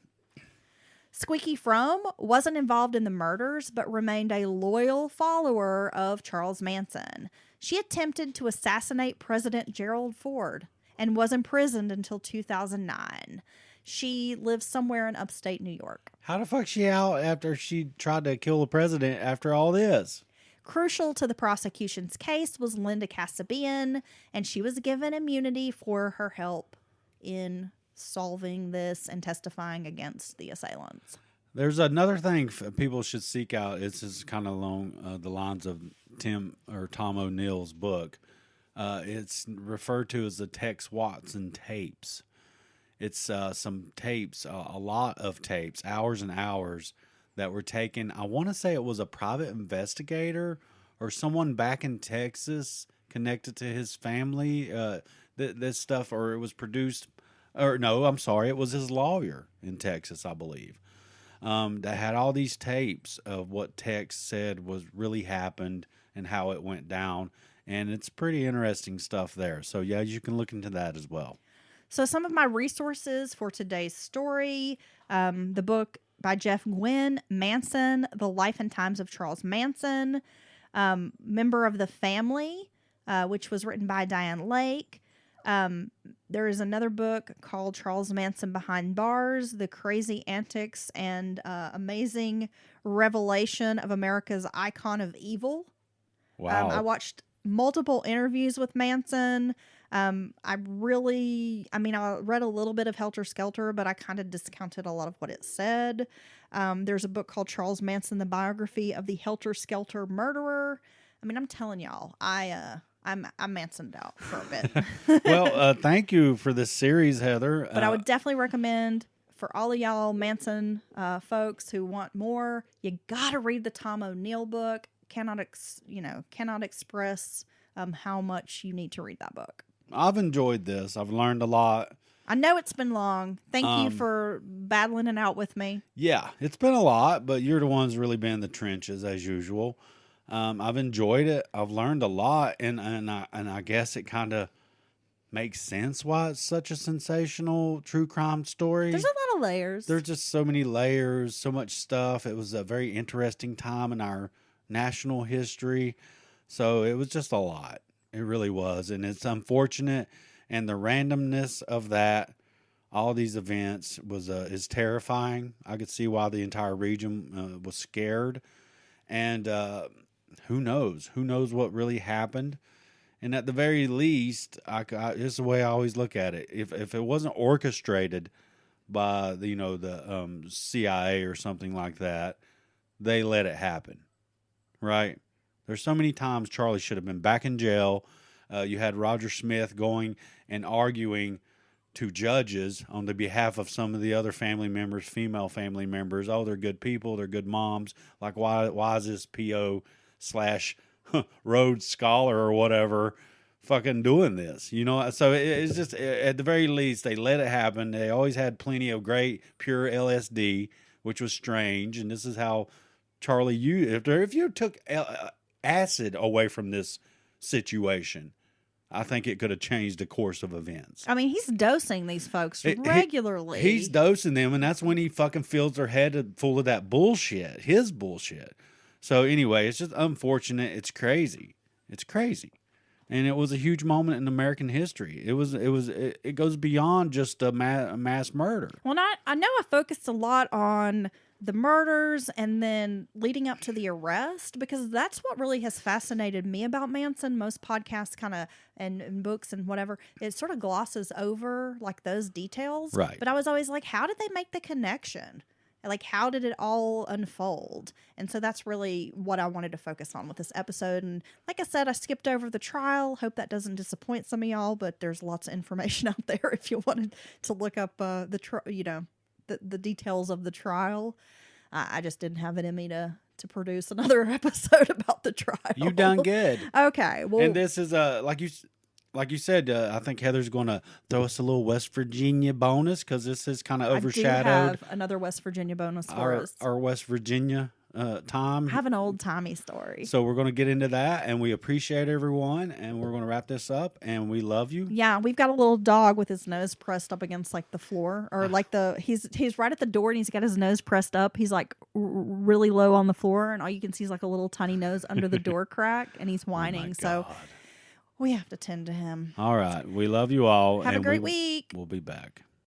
Squeaky Fromme wasn't involved in the murders, but remained a loyal follower of Charles Manson. She attempted to assassinate President Gerald Ford and was imprisoned until 2009. She lives somewhere in upstate New York. How the fuck she out after she tried to kill the president after all this? Crucial to the prosecution's case was Linda Kasabian, and she was given immunity for her help in solving this and testifying against the assailants. There's another thing people should seek out. It's just kind of along the lines of Tom O'Neill's book. It's referred to as the Tex Watson tapes. It's some tapes, a lot of tapes, hours and hours, that were taken. I want to say it was a private investigator or someone back in Texas connected to his family. This stuff, or it was produced, or no, I'm sorry, it was his lawyer in Texas, I believe, that had all these tapes of what Tex said was really happened and how it went down. And it's pretty interesting stuff there. So yeah, you can look into that as well. So some of my resources for today's story, the book by Jeff Gwynne, Manson, The Life and Times of Charles Manson, Member of the Family, which was written by Diane Lake. There is another book called Charles Manson Behind Bars, The Crazy Antics and Amazing Revelation of America's Icon of Evil. Wow. I watched multiple interviews with Manson. I read a little bit of Helter Skelter, but I kind of discounted a lot of what it said. There's a book called Charles Manson, the biography of the Helter Skelter murderer. I mean, I'm telling y'all, I I'm Mansoned out for a bit. Well, thank you for this series, Heather. But I would definitely recommend for all of y'all Manson folks who want more, you gotta read the Tom O'Neill book. Cannot express how much you need to read that book. I've enjoyed this. I've learned a lot. I know it's been long. Thank you for battling it out with me. Yeah, it's been a lot, but you're the ones really been in the trenches as usual. I've enjoyed it. I've learned a lot, and I guess it kind of makes sense why it's such a sensational true crime story. There's a lot of layers. There's just so many layers, so much stuff. It was a very interesting time in our national history, so it was just a lot. It really was, and it's unfortunate, and the randomness of that, all these events is terrifying. I could see why the entire region was scared, and who knows what really happened. And at the very least, this is the way I always look at it. If it wasn't orchestrated by the CIA or something like that, they let it happen, right? There's so many times Charlie should have been back in jail. You had Roger Smith going and arguing to judges on the behalf of some of the other family members, female family members. Oh, they're good people. They're good moms. Like, why is this PO / Rhodes Scholar or whatever fucking doing this? So it's just, at the very least, they let it happen. They always had plenty of great, pure LSD, which was strange. And this is how Charlie, if you took acid away from this situation, I think it could have changed the course of events. I mean, he's dosing these folks regularly. He's dosing them, and that's when he fucking fills their head full of that bullshit, his bullshit. So anyway, it's just unfortunate. It's crazy. It's crazy. And it was a huge moment in American history. It goes beyond just a mass murder. Well, I know I focused a lot on the murders and then leading up to the arrest, because that's what really has fascinated me about Manson. Most podcasts kind of and books and whatever, it sort of glosses over like those details. Right. But I was always like, how did they make the connection? Like, how did it all unfold? And so that's really what I wanted to focus on with this episode. And like I said, I skipped over the trial. Hope that doesn't disappoint some of y'all, but there's lots of information out there if you wanted to look up the details of the trial. I just didn't have it in me to produce another episode about the trial. You done good. Okay. Well, and this is like you said, I think Heather's going to throw us a little West Virginia bonus, because this is kind of overshadowed. I do have another West Virginia bonus for us. Our West Virginia time. I have an old timey story. So we're going to get into that, and we appreciate everyone, and we're going to wrap this up, and we love you. Yeah, we've got a little dog with his nose pressed up against like the floor, or like he's right at the door, and he's got his nose pressed up. He's like really low on the floor, and all you can see is like a little tiny nose under the door crack, and he's whining. So we have to tend to him. All right. We love you all. Have a great week. We'll be back.